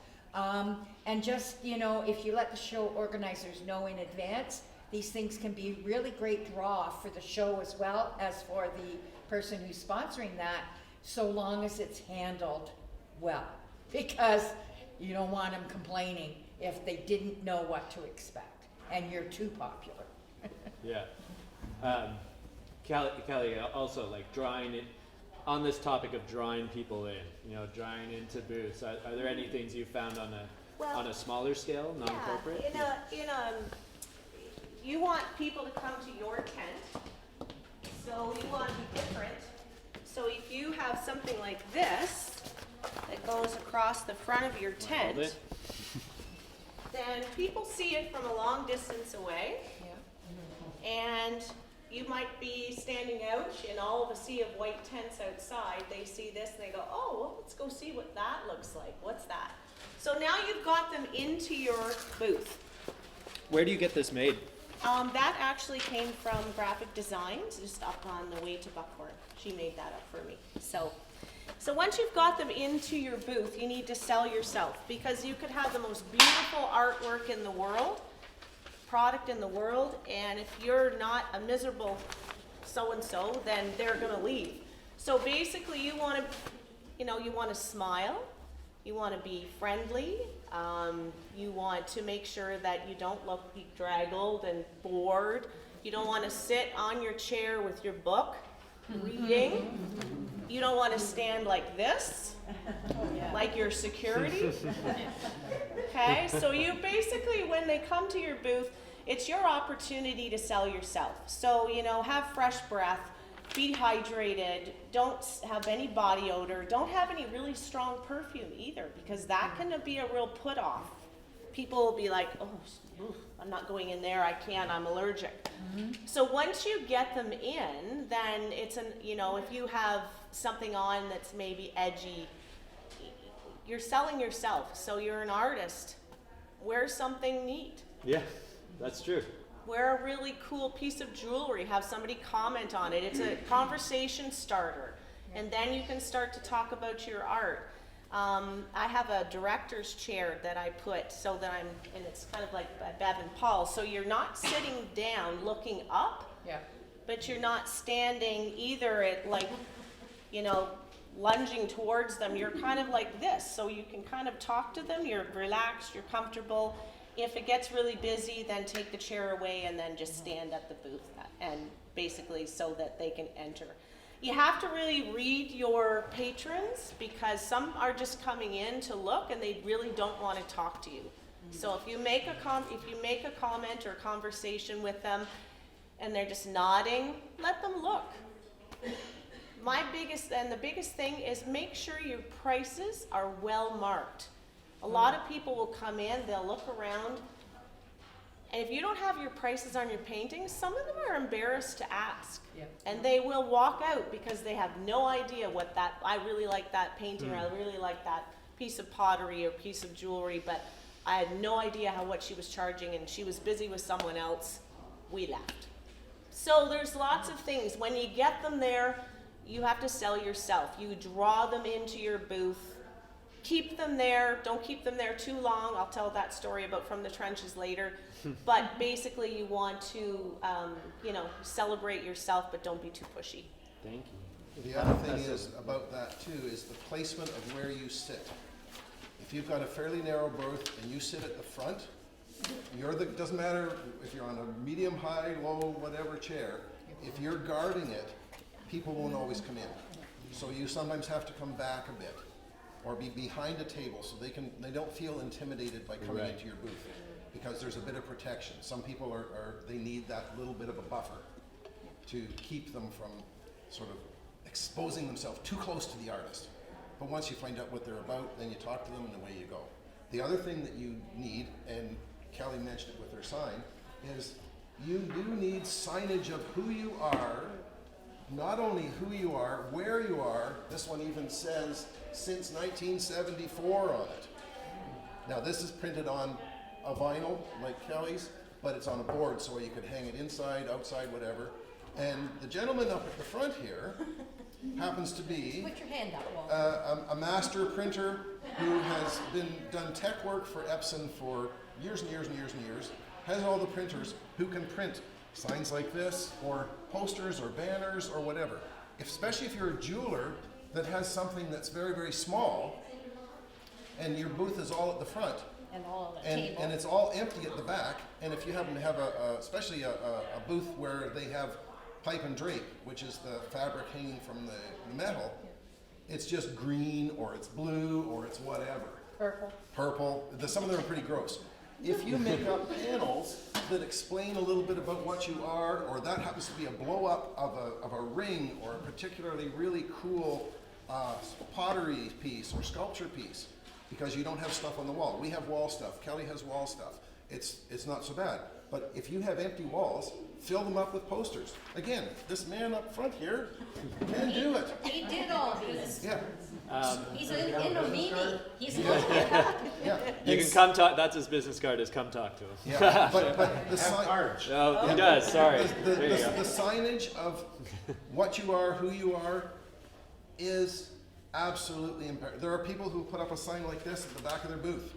And just, you know, if you let the show organizers know in advance, these things can be really great draw for the show as well as for the person who's sponsoring that, so long as it's handled well. Because you don't want them complaining if they didn't know what to expect and you're too popular. Yeah. Kelly, also like drawing it, on this topic of drawing people in, you know, drawing into booths, are there any things you found on a smaller scale, non-corporate? You want people to come to your tent, so you want to be different. So if you have something like this that goes across the front of your tent, then people see it from a long distance away. Yeah. And you might be standing out in all of a sea of white tents outside. They see this and they go, oh, well, let's go see what that looks like. What's that? So now you've got them into your booth. Where do you get this made? That actually came from Graphic Designs, just up on the way to Buckhorn. She made that up for me. So once you've got them into your booth, you need to sell yourself, because you could have the most beautiful artwork in the world, product in the world, and if you're not a miserable so-and-so, then they're gonna leave. So basically you wanna smile, you wanna be friendly, you want to make sure that you don't look bedraggled and bored. You don't wanna sit on your chair with your book, reading. You don't wanna stand like this, like your security. Okay, so you basically, when they come to your booth, it's your opportunity to sell yourself. So, you know, have fresh breath, be hydrated, don't have any body odor, don't have any really strong perfume either, because that can be a real put off. People will be like, oh, I'm not going in there, I can't, I'm allergic. So once you get them in, then it's if you have something on that's maybe edgy, you're selling yourself. So you're an artist, wear something neat. Yeah, that's true. Wear a really cool piece of jewelry, have somebody comment on it. It's a conversation starter. And then you can start to talk about your art. I have a director's chair that I put so that and it's kind of like Bev and Paul. So you're not sitting down looking up, but you're not standing either at lunging towards them. You're kind of like this, so you can kind of talk to them. You're relaxed, you're comfortable. If it gets really busy, then take the chair away and then just stand at the booth and basically so that they can enter. You have to really read your patrons, because some are just coming in to look and they really don't want to talk to you. So if you make a comment or conversation with them and they're just nodding, let them look. The biggest thing is make sure your prices are well marked. A lot of people will come in, they'll look around, and if you don't have your prices on your paintings, some of them are embarrassed to ask. And they will walk out because they have no idea I really like that painting, or I really like that piece of pottery or piece of jewelry, but I had no idea what she was charging, and she was busy with someone else. We left. So there's lots of things. When you get them there, you have to sell yourself. You draw them into your booth. Keep them there. Don't keep them there too long. I'll tell that story about From the Trenches later. But basically you want to, celebrate yourself, but don't be too pushy. Thank you. The other thing is about that too is the placement of where you sit. if you've got a fairly narrow berth and you sit at the front, doesn't matter if you're on a medium, high, low, whatever chair, if you're guarding it, people won't always come in. So you sometimes have to come back a bit or be behind a table so they don't feel intimidated by coming into your booth, because there's a bit of protection. Some people they need that little bit of a buffer to keep them from sort of exposing themselves too close to the artist. But once you find out what they're about, then you talk to them and away you go. The other thing that you need, and Kelly mentioned it with her sign, is you do need signage of who you are, not only who you are, where you are. This one even says since 1974 on it. Now this is printed on a vinyl like Kelly's, but it's on a board so you could hang it inside, outside, whatever. And the gentleman up at the front here happens to be Put your hand up, Walter. a master printer who has done tech work for Epson for years and years and years and years, has all the printers who can print signs like this, or posters, or banners, or whatever. Especially if you're a jeweler that has something that's very, very small, and your booth is all at the front, And all the and table. it's all empty at the back, and if you happen to have especially a booth where they have pipe and drape, which is the fabric hanging from the metal, it's just green, or it's blue, or it's whatever. Purple. Some of them are pretty gross. If you make up panels that explain a little bit about what you are, or that happens to be a blow up of a ring, or a particularly really cool pottery piece or sculpture piece, because you don't have stuff on the wall. We have wall stuff. Kelly has wall stuff. It's not so bad. But if you have empty walls, fill them up with posters. Again, this man up front here can do it. He did all these. Yeah. He's in a meeting. He's Yeah. You can come talk. That's his business card. Is come talk to him. Yeah. But the sign. Oh, he does. Sorry. The There you go. signage of what you are, who you are, is absolutely imperative. There are people who put up a sign like this at the back of their booth.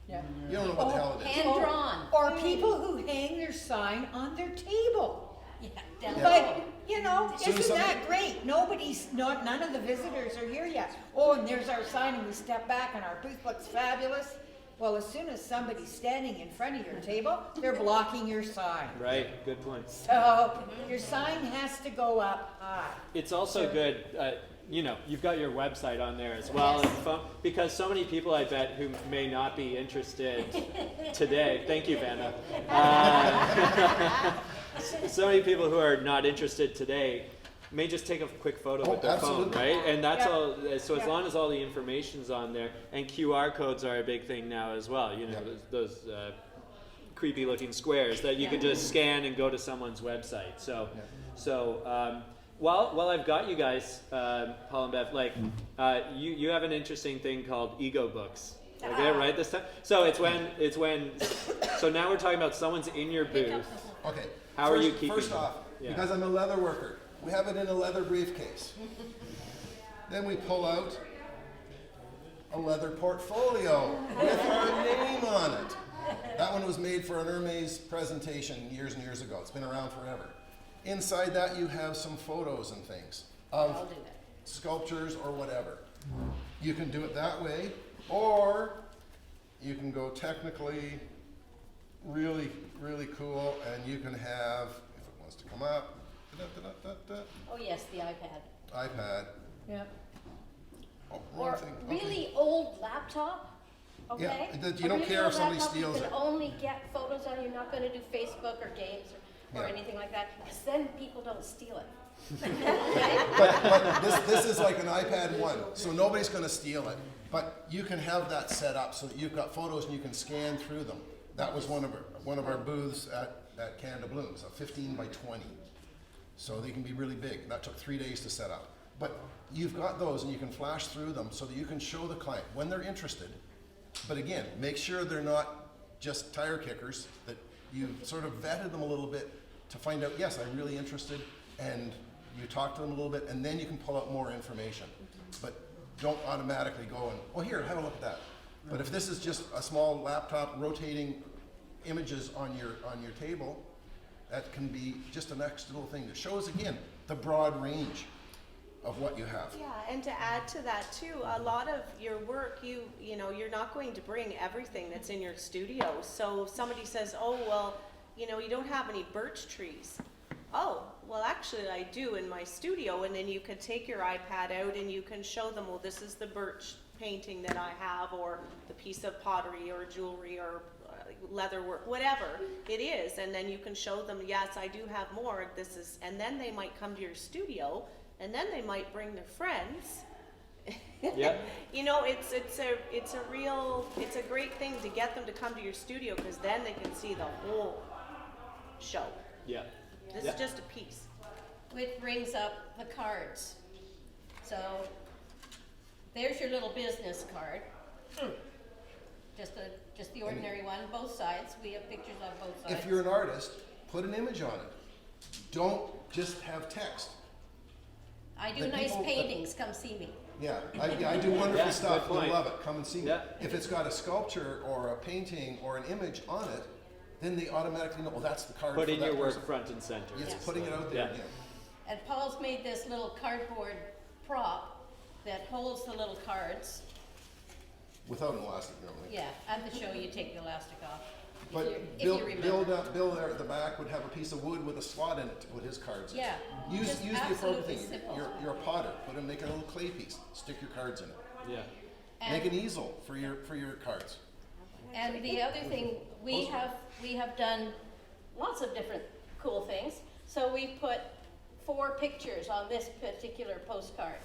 Yeah. You don't know what the hell it is. hand drawn. Or people who hang their sign on their table. Yeah, down Yeah. But, you know, Soon as isn't that somebody- great? None of the visitors are here yet. Oh, and there's our sign, and we step back and our booth looks fabulous. Well, as soon as somebody's standing in front of your table, they're blocking your sign. Right. Good point. So your sign has to go up high. It's also good, you've got your website on there as well, and phone, because so many people, I bet, who may not be interested today. Thank you, Vanna. So many people who are not interested today may just take a quick photo with their absolutely. phone, right? And that's Yeah. all. So as Yeah. long as all the information's on there, and QR codes are a big thing now as well. You know, Yeah. those creepy-looking squares that you could just scan and go to someone's website. So, while I've got you guys, Paul and Bev, you have an interesting thing called ego books. Did I get it right this time? So it's when. So now we're talking about someone's in your booth. Okay. How are you keeping First them? off, Yeah. because I'm a leather worker, we have it in a leather briefcase. Then we pull out a leather portfolio with our name on it. That one was made for an Hermes presentation years and years ago. It's been around forever. Inside that you have some photos and things of I'll do that. sculptures or whatever. You can do it that way, or you can go technically really, really cool, and you can have, if it wants to come up, Oh, yes, the iPad. iPad. Yeah. Oh, wrong Or thing. Okay. really old laptop, okay? Yeah, that you A don't really care if old somebody laptop steals You it. can only get photos on, you're not gonna do Facebook or games or Yeah. anything like that, because then people don't steal it. But this is like an iPad 1, so nobody's going to steal it. But you can have that set up so that you've got photos and you can scan through them. That was one of our booths at Canada Blooms, a 15 by 20. So they can be really big. That took 3 days to set up. But you've got those and you can flash through them so that you can show the client when they're interested. But again, make sure they're not just tire kickers, that you've sort of vetted them a little bit to find out, yes, I'm really interested, and you talk to them a little bit, and then you can pull out more information. But don't automatically go and, oh, here, have a look at that. But if this is just a small laptop rotating images on your table, that can be just an extra little thing that shows, again, the broad range. of what you have. Yeah, and to add to that too, a lot of your work, you know, you're not going to bring everything that's in your studio. So if somebody says, oh, well, you know, you don't have any birch trees. Oh, well, actually I do in my studio, and then you can take your iPad out and you can show them, well, this is the birch painting that I have, or the piece of pottery or jewelry or leather work, whatever it is, and then you can show them, yes, I do have more, this is, and then they might come to your studio, and then they might bring their friends. Yep. You know, it's a great thing to get them to come to your studio, because then they can see the whole show. Yeah. This Yeah. is just a piece. Which brings up the cards. So there's your little business card. Just the ordinary one, both sides. We have pictures on both sides. If you're an artist, put an image on it. Don't just have text. I do the nice people- paintings, come see me. Yeah, I do wonderful Yeah, stuff. good You'll point. love it. Come and see me. Yeah. If it's got a sculpture or a painting or an image on it, then they automatically know, well, that's the card for Putting that your work person. front and center. It's Yes. putting it out there Yeah. again. And Paul's made this little cardboard prop that holds the little cards. Without an elastic normally. Yeah, at the show you take the elastic off. But if you remember. Bill there at the back would have a piece of wood with a slot in it to put his cards in. Yeah, Use just the appropriate absolutely thing. simple. You're a potter. Make a little clay piece. Stick your cards in it. Yeah. Make And- an easel for your cards. And the other thing, we have done lots of different cool things. So we put 4 pictures on this particular postcard.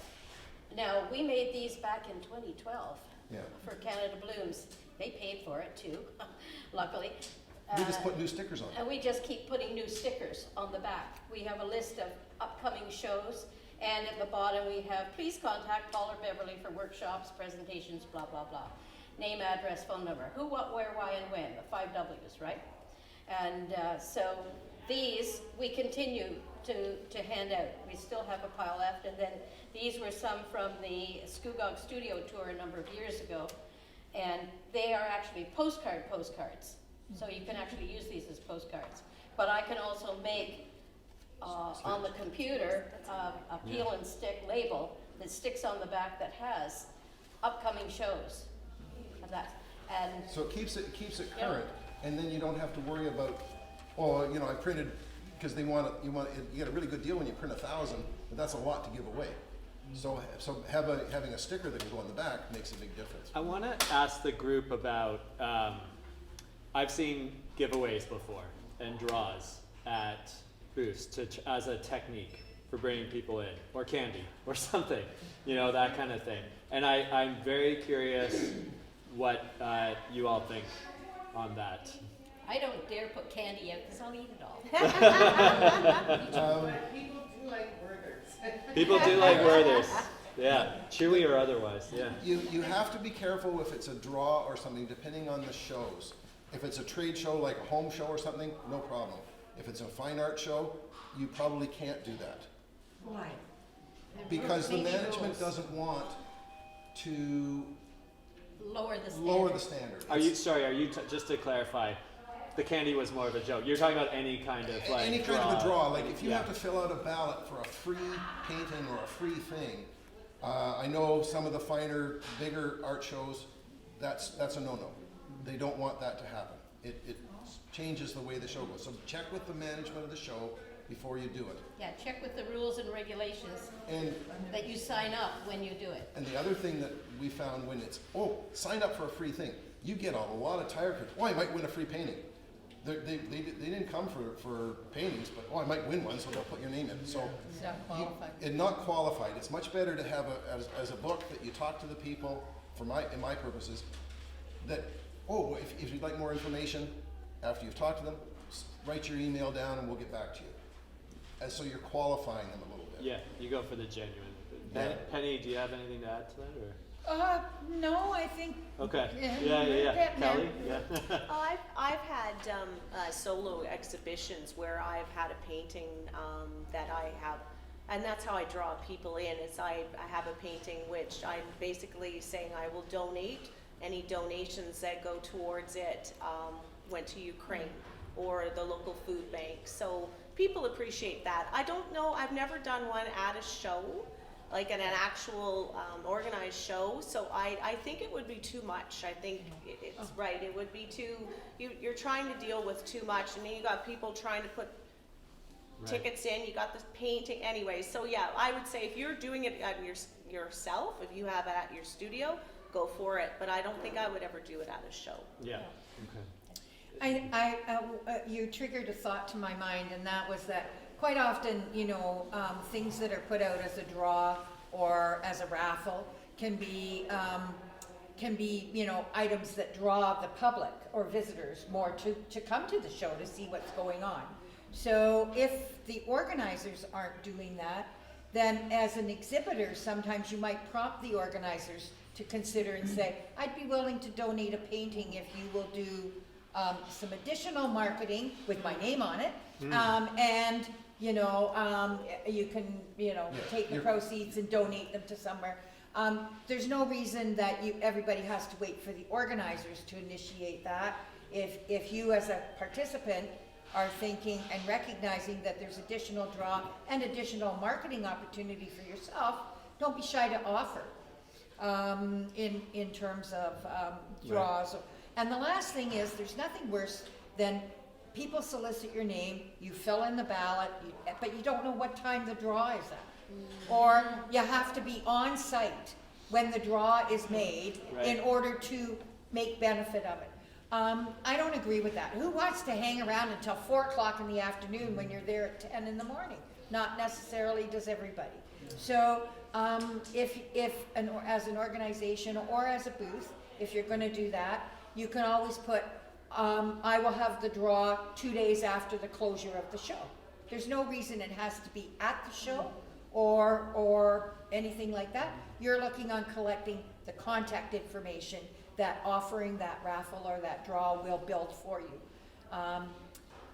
Now, we made these back in 2012 Yeah. for Canada Blooms. They paid for it too, luckily. We just put new stickers on it. And we just keep putting new stickers on the back. We have a list of upcoming shows, and at the bottom we have, please contact Paul or Beverly for workshops, presentations, blah, blah, blah. Name, address, phone number, who, what, where, why, and when, the 5 W's, right? And so these we continue to hand out. We still have a pile left, and then these were some from the Scugog Studio Tour a number of years ago, and they are actually postcards. So you can actually use these as postcards. But I can also make on the computer a peel and stick label that sticks on the back that has upcoming shows. And So it keeps it Yeah. current, and then you don't have to worry about, oh, you know, I printed, because you get a really good deal when you print 1,000, but that's a lot to give away. So having a sticker that can go on the back makes a big difference. I want to ask the group about, I've seen giveaways before and draws at booths as a technique for bringing people in, or candy, or something, you know, that kind of thing. And I'm very curious what you all think on that. I don't dare put candy out because I'll eat it all. People do like burgers. People do like Werther's. Yeah, chewy or otherwise, yeah. You have to be careful if it's a draw or something, depending on the shows. If it's a trade show, like a home show or something, no problem. If it's a fine art show, you probably can't do that. Why? Because the Maybe management rules. doesn't want to Lower the standard. lower the standard. Are you, just to clarify, the candy was more of a joke. You're talking about any kind of like Any kind of a draw, like if you yeah. have to fill out a ballot for a free painting or a free thing, I know some of the finer, bigger art shows, that's a no-no. They don't want that to happen. It changes the way the show goes. So check with the management of the show before you do it. Yeah, check with the rules and regulations And that you sign up when you do it. And the other thing that we found when it's, sign up for a free thing, you get a lot of tire kickers. I might win a free painting. They didn't come for paintings, but I might win one, so they'll put your name in. So It's not qualified. and not qualified. It's much better to have as a book that you talk to the people in my purposes. That if you'd like more information after you've talked to them, write your email down and we'll get back to you. And so you're qualifying them a little bit. Yeah, you go for the genuine. Yeah. Penny, do you have anything to add to that? Or? No, I think. Okay. Yeah, Yeah. getting there. Kelly? Yeah. I've had solo exhibitions where I've had a painting that I have, and that's how I draw people in. Is I have a painting which I'm basically saying I will donate. Any donations that go towards it went to Ukraine or the local food bank. So people appreciate that. I don't know. I've never done one at a show. like an actual organized show. So I think it would be too much. I think it's right. It would be too, you're trying to deal with too much, and then you got people trying to put tickets in, you got the painting anyway. So yeah, I would say if you're doing it at yourself, if you have it at your studio, go for it. But I don't think I would ever do it at a show. Yeah. Okay. You triggered a thought to my mind, and that was that quite often, things that are put out as a draw or as a raffle can be, items that draw the public or visitors more to come to the show to see what's going on. So if the organizers aren't doing that, then as an exhibitor, sometimes you might prompt the organizers to consider and say, I'd be willing to donate a painting if you will do some additional marketing with my name on it, and you can take the proceeds and donate them to somewhere. There's no reason that everybody has to wait for the organizers to initiate that. If you as a participant are thinking and recognizing that there's additional draw and additional marketing opportunity for yourself, don't be shy to offer in terms of draws. Right. And the last thing is, there's nothing worse than people solicit your name, you fill in the ballot, but you don't know what time the draw is at. Or you have to be on site when the draw is made in order to make benefit of it. I don't agree with that. Who wants to hang around until 4 o'clock in the afternoon when you're there at 10 in the morning? Not necessarily does everybody. So as an organization or as a booth, if you're going to do that, you can always put, I will have the draw 2 days after the closure of the show. There's no reason it has to be at the show or anything like that. You're looking on collecting the contact information that offering that raffle or that draw will build for you.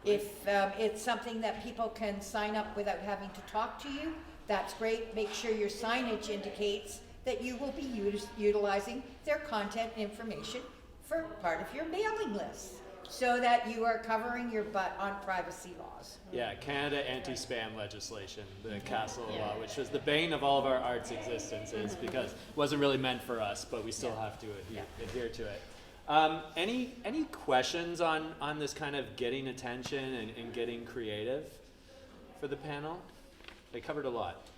If it's something that people can sign up without having to talk to you, that's great. Make sure your signage indicates that you will be utilizing their content information for part of your mailing list, so that you are covering your butt on privacy laws. Yeah, Canada anti-spam legislation, the Castle Law, which was the bane of all of our art's existences because it wasn't really meant for us, but we still have to adhere to it. Any questions on this kind of getting attention and getting creative for the panel? They covered a lot.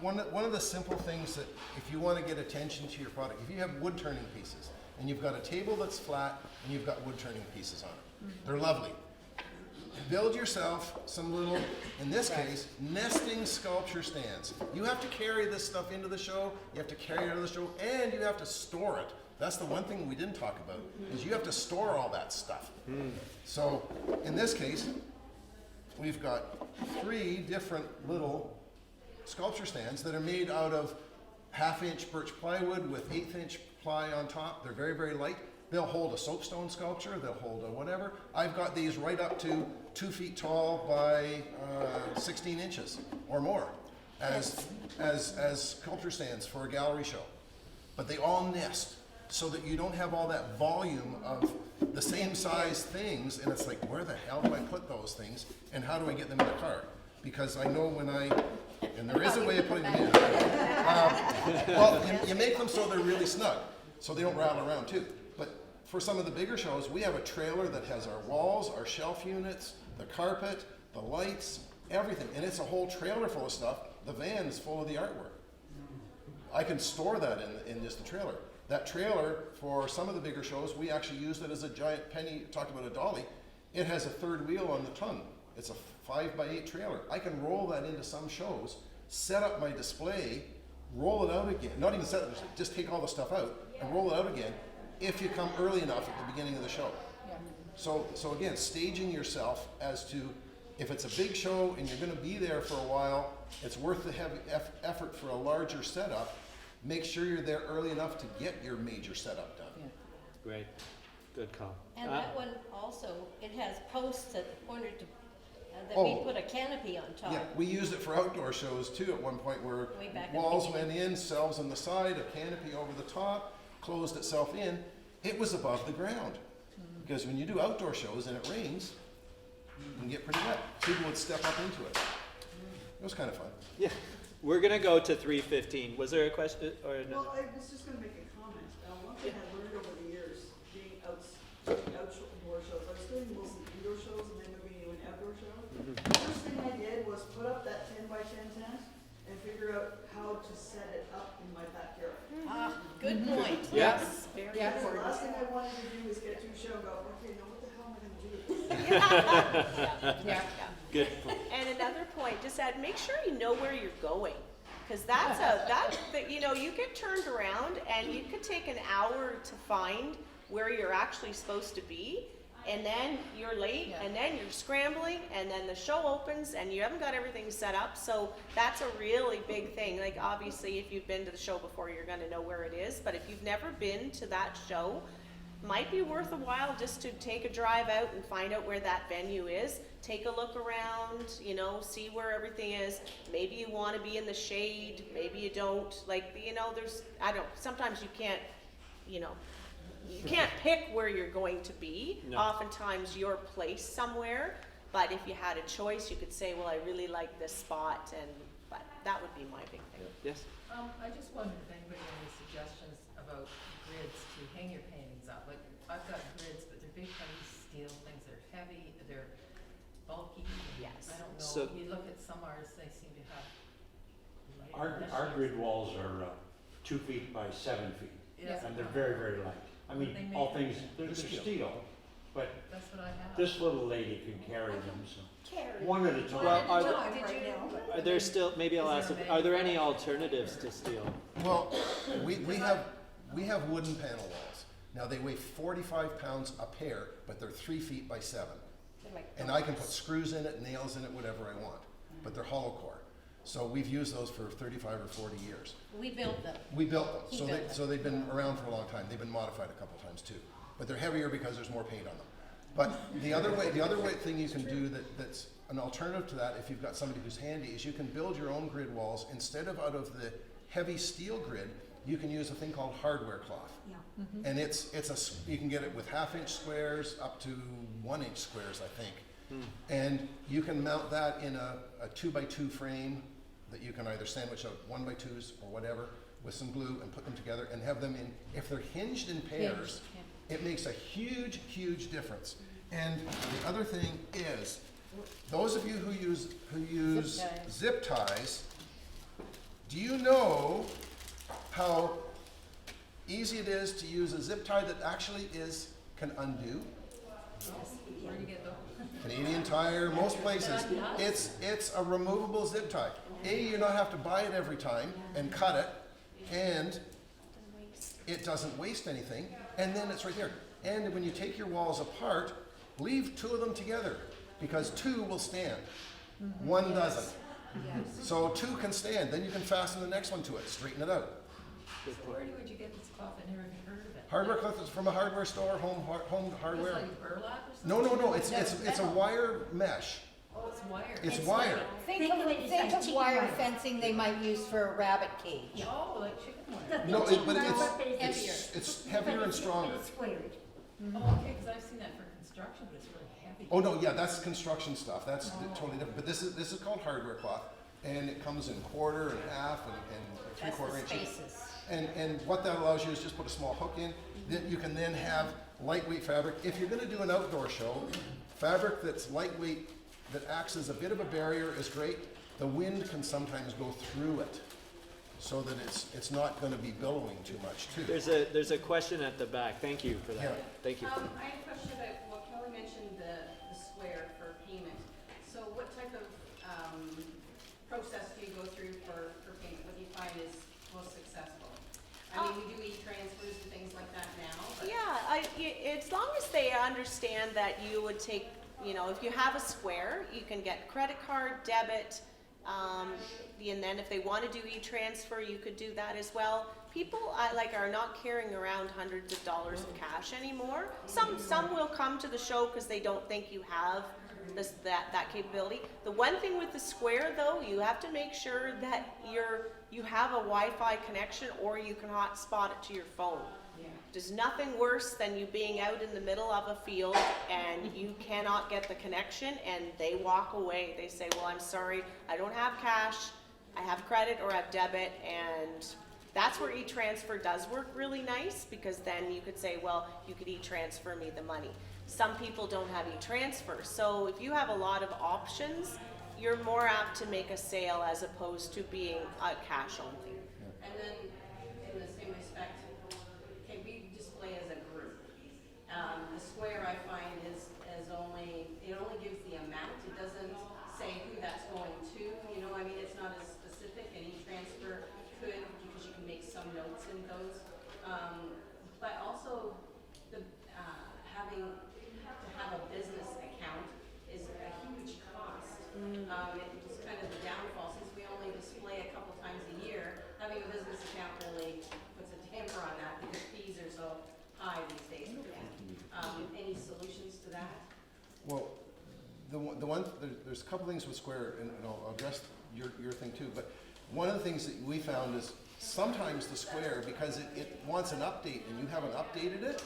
One of the simple things that if you want to get attention to your product, if you have wood turning pieces and you've got a table that's flat and you've got wood turning pieces on it, they're lovely. Build yourself some little, in this case, nesting sculpture stands. You have to carry this stuff into the show, you have to carry it out of the show, and you have to store it. That's the one thing we didn't talk about, is you have to store all that stuff. So, in this case, we've got 3 different little sculpture stands that are made out of 1/2-inch birch plywood with 1/8-inch ply on top. They're very, very light. They'll hold a soapstone sculpture, they'll hold a whatever. I've got these right up to 2 feet tall by 16 inches or more as sculpture stands for a gallery show. But they all nest so that you don't have all that volume of the same size things, and it's like, where the hell do I put those things and how do I get them in the car? Because I know and there is a way of putting them in. Well, you make them so they're really snug, so they don't rattle around too. But for some of the bigger shows, we have a trailer that has our walls, our shelf units, the carpet, the lights, everything. And it's a whole trailer full of stuff. The van is full of the artwork. I can store that in just the trailer. That trailer, for some of the bigger shows, we actually used it as a giant penny, talked about a dolly. It has a 3rd wheel on the tongue. It's a 5x8 trailer. I can roll that into some shows, set up my display, roll it out again. Not even set it, just take all the stuff out and roll it out again if you come early enough at the beginning of the show. So again, staging yourself as to, if it's a big show and you're going to be there for a while, it's worth the heavy effort for a larger setup. Make sure you're there early enough to get your major setup done. Great. Good call. And that one also, it has posts at the corner that we put a canopy on top. Yeah, we used it for outdoor shows too at one point, where walls went in, shelves on the side, a canopy over the top, closed itself in. It was above the ground. Because when you do outdoor shows and it rains, it can get pretty wet. People would step up into it. It was kind of fun. Yeah, we're gonna go to 3:15. Was there a question or Well, another? I was just gonna make a comment. One thing I learned over the years, being outdoor shows, I was doing mostly indoor shows and then moving to an outdoor show. The first thing I did was put up that 10x10 tent and figure out how to set it up in my backyard. Good point. Yeah. Yes, very Yeah. The important. last thing I wanted to do was get to a show and go, okay, now what the hell am I gonna do with this? Yeah. Good. And another point, just add, make sure you know where you're going. Cause you know, you get turned around and you could take an hour to find where you're actually supposed to be. And then you're late, Yeah. and then you're scrambling, and then the show opens, and you haven't got everything set up. So that's a really big thing. Like obviously, if you've been to the show before, you're going to know where it is. But if you've never been to that show, might be worth a while just to take a drive out and find out where that venue is. Take a look around, you know, see where everything is. Maybe you want to be in the shade, maybe you don't. Like, you know, sometimes you can't, you know, you can't pick where you're going to be. No. Oftentimes you're placed somewhere, but if you had a choice, you could say, well, I really like this spot, but that would be my big thing. Yes. I just wondered if anybody had any suggestions about grids to hang your paintings up. Like, I've got grids, but they're big, heavy steel things. They're heavy, they're bulky. Yes. I don't know. So- You look at some artists, they seem to have. Our grid walls are 2 feet by 7 feet, Yeah. and they're very, very light. I mean, They all make- things, they're steel, but That's what I have. this little lady can carry them, so. Carry. One at a time. Well, are, Did there, you? are there still? Maybe I'll Is ask. there a Are there any alternatives to steel? Well, we have wooden panel walls. Now they weigh 45 pounds a pair, but they're 3 feet by 7. And I can put screws in it, nails in it, whatever I want. But they're hollow core. So we've used those for 35 or 40 years. We built them. We built them, He so built them. so they've been around for a long time. They've been modified a couple times too, but they're heavier because there's more paint on them. But the other way thing you can do that's an alternative to that, if you've got somebody who's handy, is you can build your own grid walls. Instead of out of the heavy steel grid, you can use a thing called hardware cloth, Yeah. and you can get it with 1/2 inch squares up to 1 inch squares, I think, and you can mount that in a 2x2 frame that you can either sandwich out 1x2s or whatever with some glue and put them together and have them in. If they're hinged in pairs, it makes a huge, huge difference. And the other thing is, those of you who use zip ties, do you know how easy it is to use a zip tie that actually can undo? Where do you get those? Canadian Tire, most places, it's a removable zip tie. You don't have to buy it every time and cut it, and it doesn't waste anything, and then it's right there. And when you take your walls apart, leave 2 of them together, because 2 will stand. 1 doesn't. So 2 can stand, then you can fasten the next one to it, straighten it out. So where would you get this cloth? I never even heard of it. Hardware cloth is from a hardware store, home It's hardware. like burlap or something? No, it's a wire mesh. Oh, it's wire. It's wire. Think Think of it as think like of chicken wire wire. fencing they might use for a rabbit cage. Oh, like chicken wire. No, but Heavier. it's heavier and stronger. It's squared. Oh, okay, because I've seen that for construction, but it's really heavy. Oh no, yeah, that's construction stuff. That's totally different. But this is called hardware cloth, and it comes in 1/4 and 1/2 and 3/4 inches. Spaces. And what that allows you is just put a small hook in. Then you can then have lightweight fabric. If you're going to do an outdoor show, fabric that's lightweight that acts as a bit of a barrier is great. The wind can sometimes go through it, so that it's not going to be billowing too much too. There's a question at the back. Thank you for that. Yeah. Thank you. I have a question about, well, Kelly mentioned the square for payment. So what type of process do you go through for payment? What do you find is most successful? I mean, we do e-transfers and things like that now, but. Yeah, as long as they understand that you would take, you know, if you have a square, you can get credit card, debit, and then if they want to do e-transfer, you could do that as well. People are not carrying around hundreds of dollars of cash anymore. Some will come to the show because they don't think you have that capability. The one thing with the square though, you have to make sure that you have a Wi-Fi connection or you can hotspot it to your phone. There's nothing worse than you being out in the middle of a field and you cannot get the connection and they walk away. They say, well, I'm sorry, I don't have cash. I have credit or I have debit, and that's where e-transfer does work really nice, because then you could say, well, you could e-transfer me the money. Some people don't have e-transfer, so if you have a lot of options, you're more apt to make a sale as opposed to being cash only. And then, in the same respect, okay, we display as a group. The square I find is only, it only gives the amount, it doesn't say who that's going to, you know, I mean, it's not as specific, and e-transfer could, because you can make some notes in those. But also, the, having to have a business account is a huge cost. It's kind of the downfall, since we only display a couple times a year, having a business account really puts a damper on that, because fees are so high these days. Any solutions to that? Well, there's a couple things with Square, and I'll address your thing too, but one of the things that we found is sometimes the Square, because it wants an update and you haven't updated it,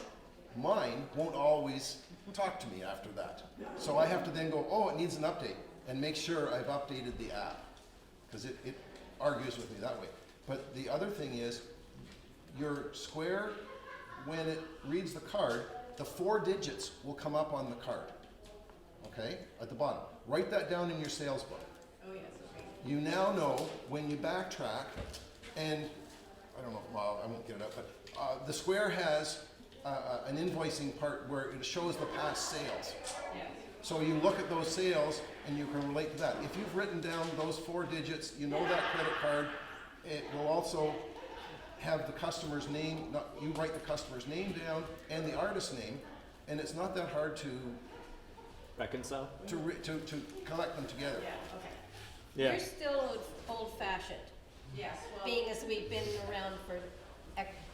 mine won't always talk to me after that. So I have to then go, oh, it needs an update, and make sure I've updated the app, because it argues with me that way. But the other thing is, your Square, when it reads the card, the 4 digits will come up on the card, okay, at the bottom. Write that down in your sales book. Oh, yes, okay. You now know when you backtrack, and I don't know, well, I won't get it up, but the Square has an invoicing part where it shows the past sales. Yes. So you look at those sales and you can relate to that. If you've written down those 4 digits, you know that credit card. It will also have the customer's name, you write the customer's name down and the artist's name, and it's not that hard to Reconcile? collect them together. Yeah, okay. Yeah. We're still old-fashioned, Yes, well. being as we've been around for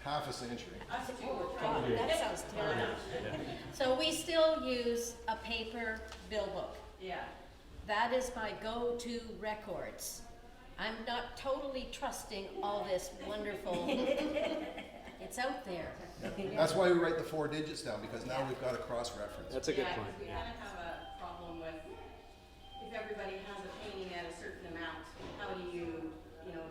Half a century. Us too, Oh, we're trying God, to. that sounds terrible. So we still use a paper bill book. Yeah. That is my go-to records. I'm not totally trusting all this wonderful, it's out there. That's why we write the 4 digits down, because now we've got a cross-reference. That's a good Yeah, point. 'cause we kind of have a problem with, if everybody has a painting at a certain amount, how do you know,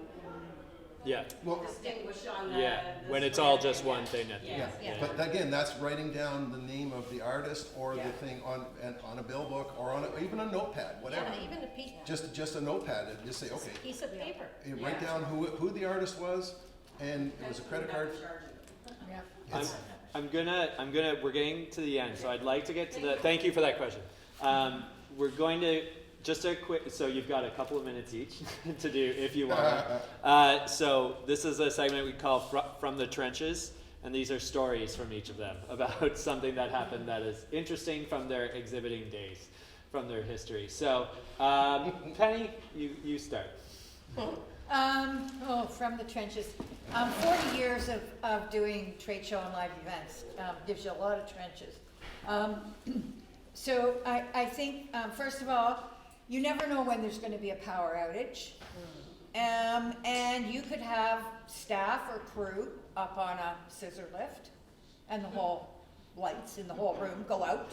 Yeah. Well, distinguish on the. Yeah. the When it's all square? just one thing at the Yeah. end. Yeah. but again, that's writing down the name of the artist or Yeah. the thing on a bill book or even a notepad, whatever. Yeah, even a piece, Just a notepad and just say, okay, piece of paper. you write down who the artist was, and it was a credit card. Yeah. We're getting to the end, so I'd like to get to the, thank you for that question. We're going to, just a quick, so you've got a couple of minutes each to do if you want. So this is a segment we call From the Trenches, and these are stories from each of them about something that happened that is interesting from their exhibiting days, from their history. So, Penny, you start. From the trenches. 40 years of doing trade show and live events gives you a lot of trenches. So I think, first of all, you never know when there's going to be a power outage. And you could have staff or crew up on a scissor lift, and the whole lights in the whole room go out.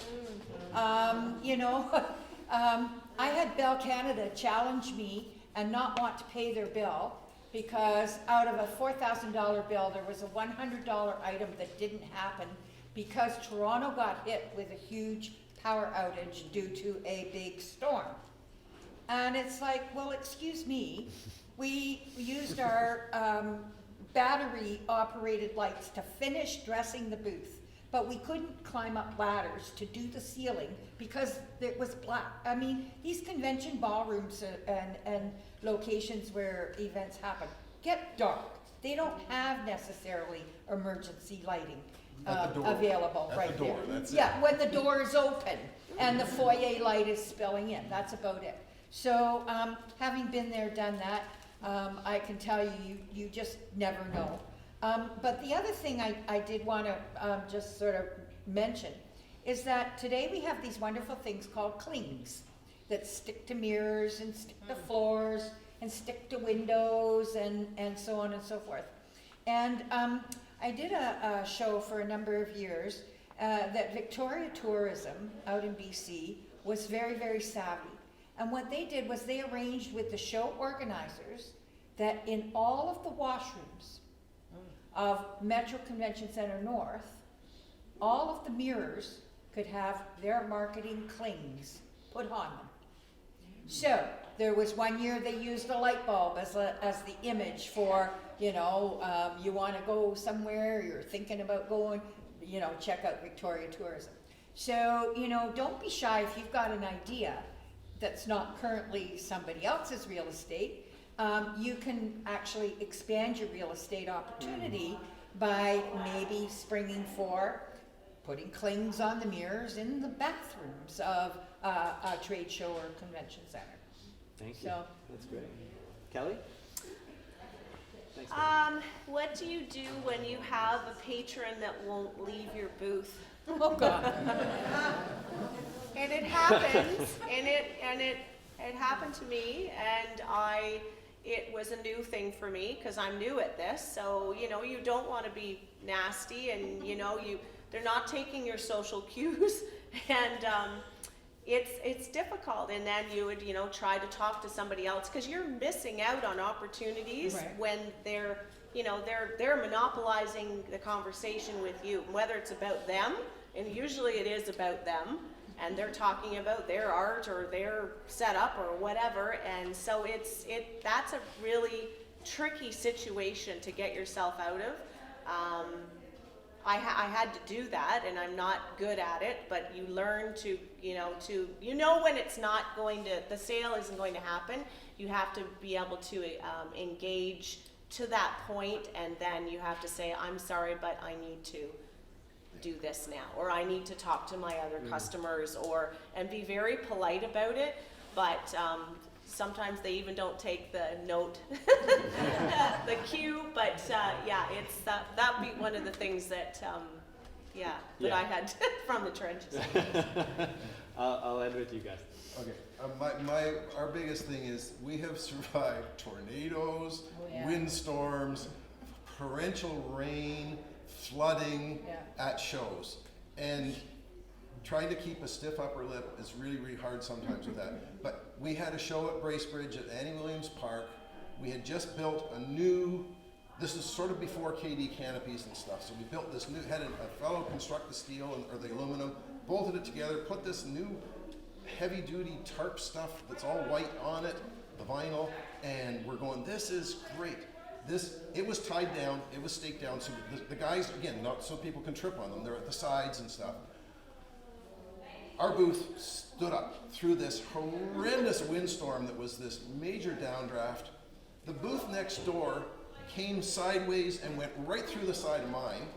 I had Bell Canada challenge me and not want to pay their bill, because out of a $4,000 bill, there was a $100 item that didn't happen because Toronto got hit with a huge power outage due to a big storm. And it's like, well, excuse me, we used our battery-operated lights to finish dressing the booth, but we couldn't climb up ladders to do the ceiling because it was black. I mean, these convention ballrooms and locations where events happen get dark. They don't have necessarily emergency lighting At the door. available At right the door, there. that's it. Yeah, when the door is open and the foyer light is spilling in, that's about it. So, having been there, done that, I can tell you, you just never know. But the other thing I did want to just sort of mention is that today we have these wonderful things called clings that stick to mirrors and stick to floors and stick to windows and so on and so forth. And I did a show for a number of years that Victoria Tourism out in BC was very, very savvy. And what they did was they arranged with the show organizers that in all of the washrooms of Metro Convention Center North, all of the mirrors could have their marketing clings put on them. So there was one year they used a light bulb as the image for, you want to go somewhere, you're thinking about going, check out Victoria Tourism. So, don't be shy if you've got an idea that's not currently somebody else's real estate. You can actually expand your real estate opportunity by maybe springing for putting clings on the mirrors in the bathrooms of a trade show or convention center. Thank you. So, that's great. Kelly? Thanks, What do you do when you have a patron that won't leave your booth? oh God. And it happens, and it happened to me, and it was a new thing for me because I'm new at this. So you don't want to be nasty, and they're not taking your social cues, and it's difficult. And then you would try to talk to somebody else because you're missing out on opportunities when they're monopolizing the conversation with you, whether it's about them, and usually it is about them, and they're talking about their art or their setup or whatever. And so that's a really tricky situation to get yourself out of. I had to do that, and I'm not good at it, but you learn to when it's not going to, the sale isn't going to happen. You have to be able to engage to that point, and then you have to say, I'm sorry, but I need to do this now, or I need to talk to my other customers, and be very polite about it. But sometimes they even don't take the note, the cue. But it's that'd be one of the things that I had from the trenches. I'll end with you guys. Okay, our biggest thing is we have survived tornadoes, windstorms, torrential rain, flooding at shows, and trying to keep a stiff upper lip is really, really hard sometimes with that. But we had a show at Bracebridge at Annie Williams Park. We had just built this is sort of before KD canopies and stuff, so we built this new, had a fellow construct the steel or the aluminum, bolted it together, put this new heavy duty tarp stuff that's all white on it, the vinyl, and we're going, this is great. It was tied down, it was staked down, so the guys, again, not so people can trip on them, they're at the sides and stuff. Our booth stood up through this horrendous windstorm that was this major downdraft. The booth next door came sideways and went right through the side of mine,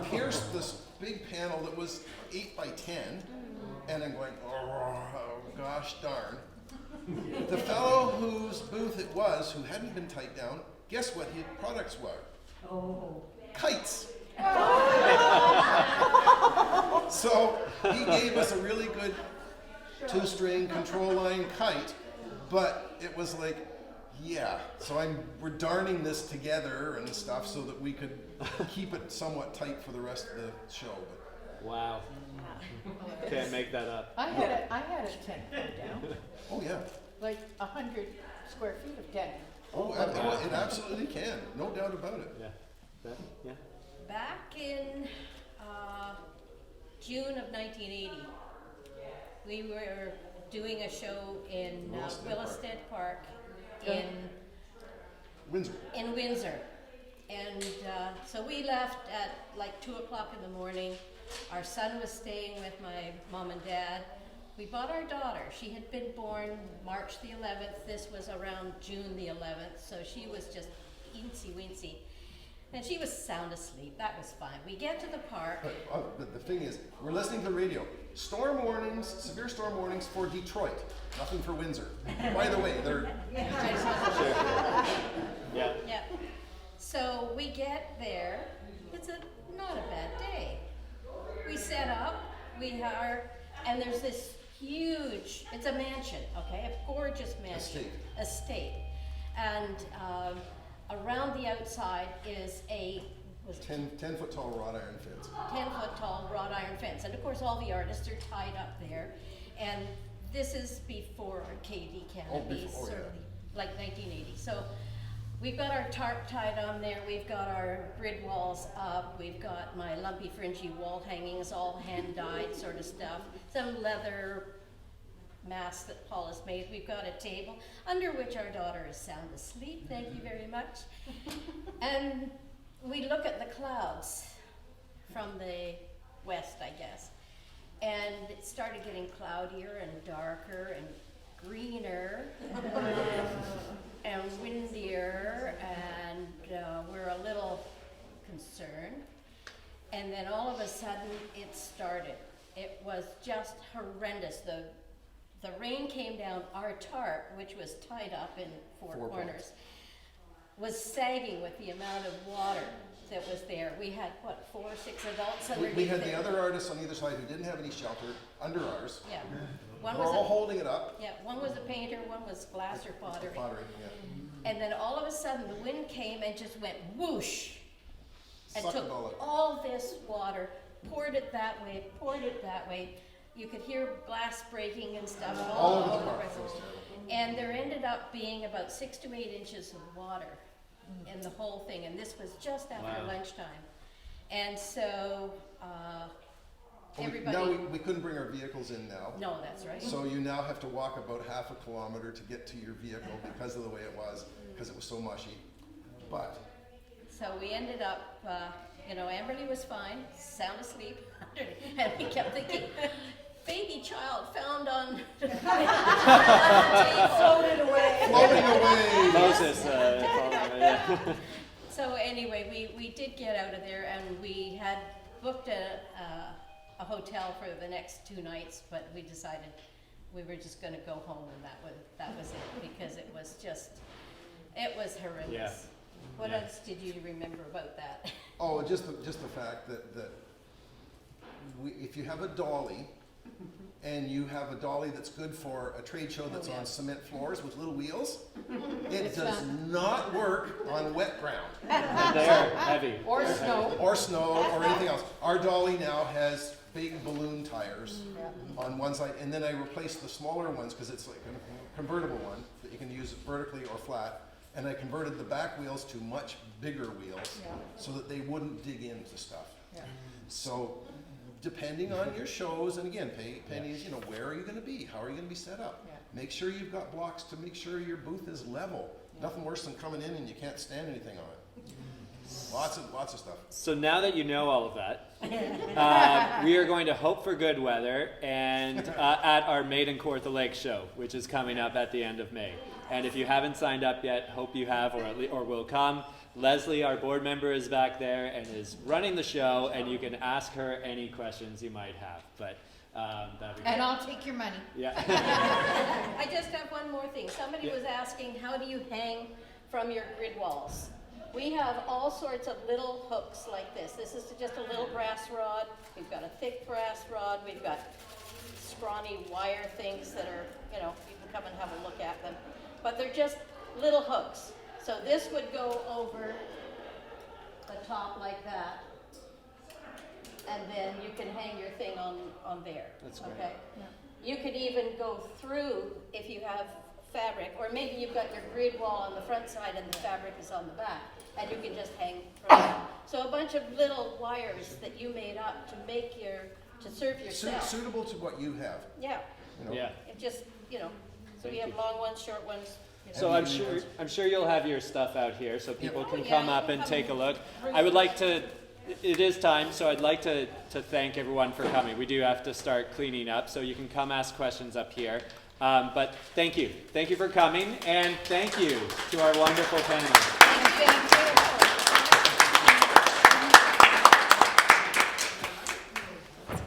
pierced this big panel that was 8 by 10, and I'm going, oh gosh darn. The fellow whose booth it was, who hadn't been tied down, guess what his products were? Oh. Kites. So he gave us a really good 2-string control line kite, but it was like, so we're darning this together and stuff so that we could keep it somewhat tight for the rest of the show. But wow. Can't make that up. I had a tent go down. Oh yeah. Like 100 square feet of tent. Oh, it absolutely can. No doubt about it. Yeah. Back in June of 1980, we were doing a show in Willisted Park in Windsor. And so we left at like 2 o'clock in the morning. Our son was staying with my mom and dad. We bought our daughter. She had been born March the 11th. This was around June the 11th. So she was just eensy weensy. And she was sound asleep. That was fine. We get to the park. But the thing is, we're listening to the radio. Storm warnings, severe storm warnings for Detroit. Nothing for Windsor. By the way, they're... Yeah. So we get there. It's not a bad day. We set up. And there's this huge, it's a mansion, okay? A gorgeous mansion. Estate. And around the outside is a 10-foot tall wrought iron fence. 10-foot tall wrought iron fence. And of course all the artists are tied up there. And this is before KD canopies, like 1980. So we've got our tarp tied on there, we've got our grid walls up, we've got my lumpy fringy wall hangings, all hand dyed sort of stuff, some leather mask that Paul has made. We've got a table under which our daughter is sound asleep, thank you very much. And we look at the clouds from the west, I guess. And it started getting cloudier and darker and greener and windier, and we're a little concerned. And then all of a sudden it started. It was just horrendous. The rain came down, our tarp, which was tied up in four corners, was sagging with the amount of water that was there. We had, what, 4 or 6 adults underneath We had it. the other artists on either side who didn't have any shelter under ours. Yeah. We're One was all a, holding it up. yeah, one was a painter, one was glass or pottery. Pottery, yeah. And then all of a sudden the wind came and just went whoosh and Sucked took it all up. all this water, poured it that way, poured it that way. You could hear glass breaking and stuff All over the over park. the It was terrible. And there ended up being about 6 to 8 inches of water in the whole thing, and this was just after Wow. lunchtime. And so Now everybody, we couldn't bring our vehicles in now. no, that's right. So you now have to walk about half a kilometer to get to your vehicle because of the way it was, because it was so mushy. But So we ended up, Amberly was fine, sound asleep, and we kept thinking, baby child found on the table. Floated away. floating away. Moses, yeah. So anyway, we did get out of there, and we had booked a hotel for the next 2 nights, but we decided we were just gonna go home, and that was it, because it was horrendous. Yeah. What Yeah. else did you remember about that? Oh, just the fact that if you have a dolly, and you have a dolly that's good for a trade show that's yeah. on cement floors with little wheels, it does not work on wet ground. They're heavy. Or snow. Or snow or anything else. Our dolly now has big balloon tires on one side, and then I replaced the smaller ones because it's like a convertible one that you can use vertically or flat, and I converted the back wheels to much bigger wheels so that they wouldn't dig into stuff. So depending on your shows, and again, Penny's, where are you going to be? How are you going to be set up? Make sure you've got blocks to make sure your booth is level. Nothing worse than coming in and you can't stand anything on it. Lots of stuff. So now that you know all of that, we are going to hope for good weather and at our Maiden Kawartha Lake show, which is coming up at the end of May. And if you haven't signed up yet, hope you have, or will come. Leslie, our board member, is back there and is running the show, and you can ask her any questions you might have. But that'd be great. And I'll take your money. Yeah. I just have one more thing. Somebody was asking, how do you hang from your grid walls? We have all sorts of little hooks like this. This is just a little brass rod. We've got a thick brass rod. We've got scrawny wire things that are, you can come and have a look at them. But they're just little hooks. So this would go over the top like that. And then you can hang your thing on there. That's great. Okay? You could even go through if you have fabric, or maybe you've got your grid wall on the front side and the fabric is on the back, and you can just hang from that. So a bunch of little wires that you made up to serve yourself. Suitable to what you have. Yeah, Yeah. it just, so Thank we have you. long ones, short ones. So I'm sure you'll have your stuff out here so people Oh, can yeah, come you up can and come take a look. bring I would them. like to, it is time, so I'd like to thank everyone for coming. We do have to start cleaning up, so you can come ask questions up here. But thank you. Thank you for coming, and thank you to our wonderful panelists. Thank you.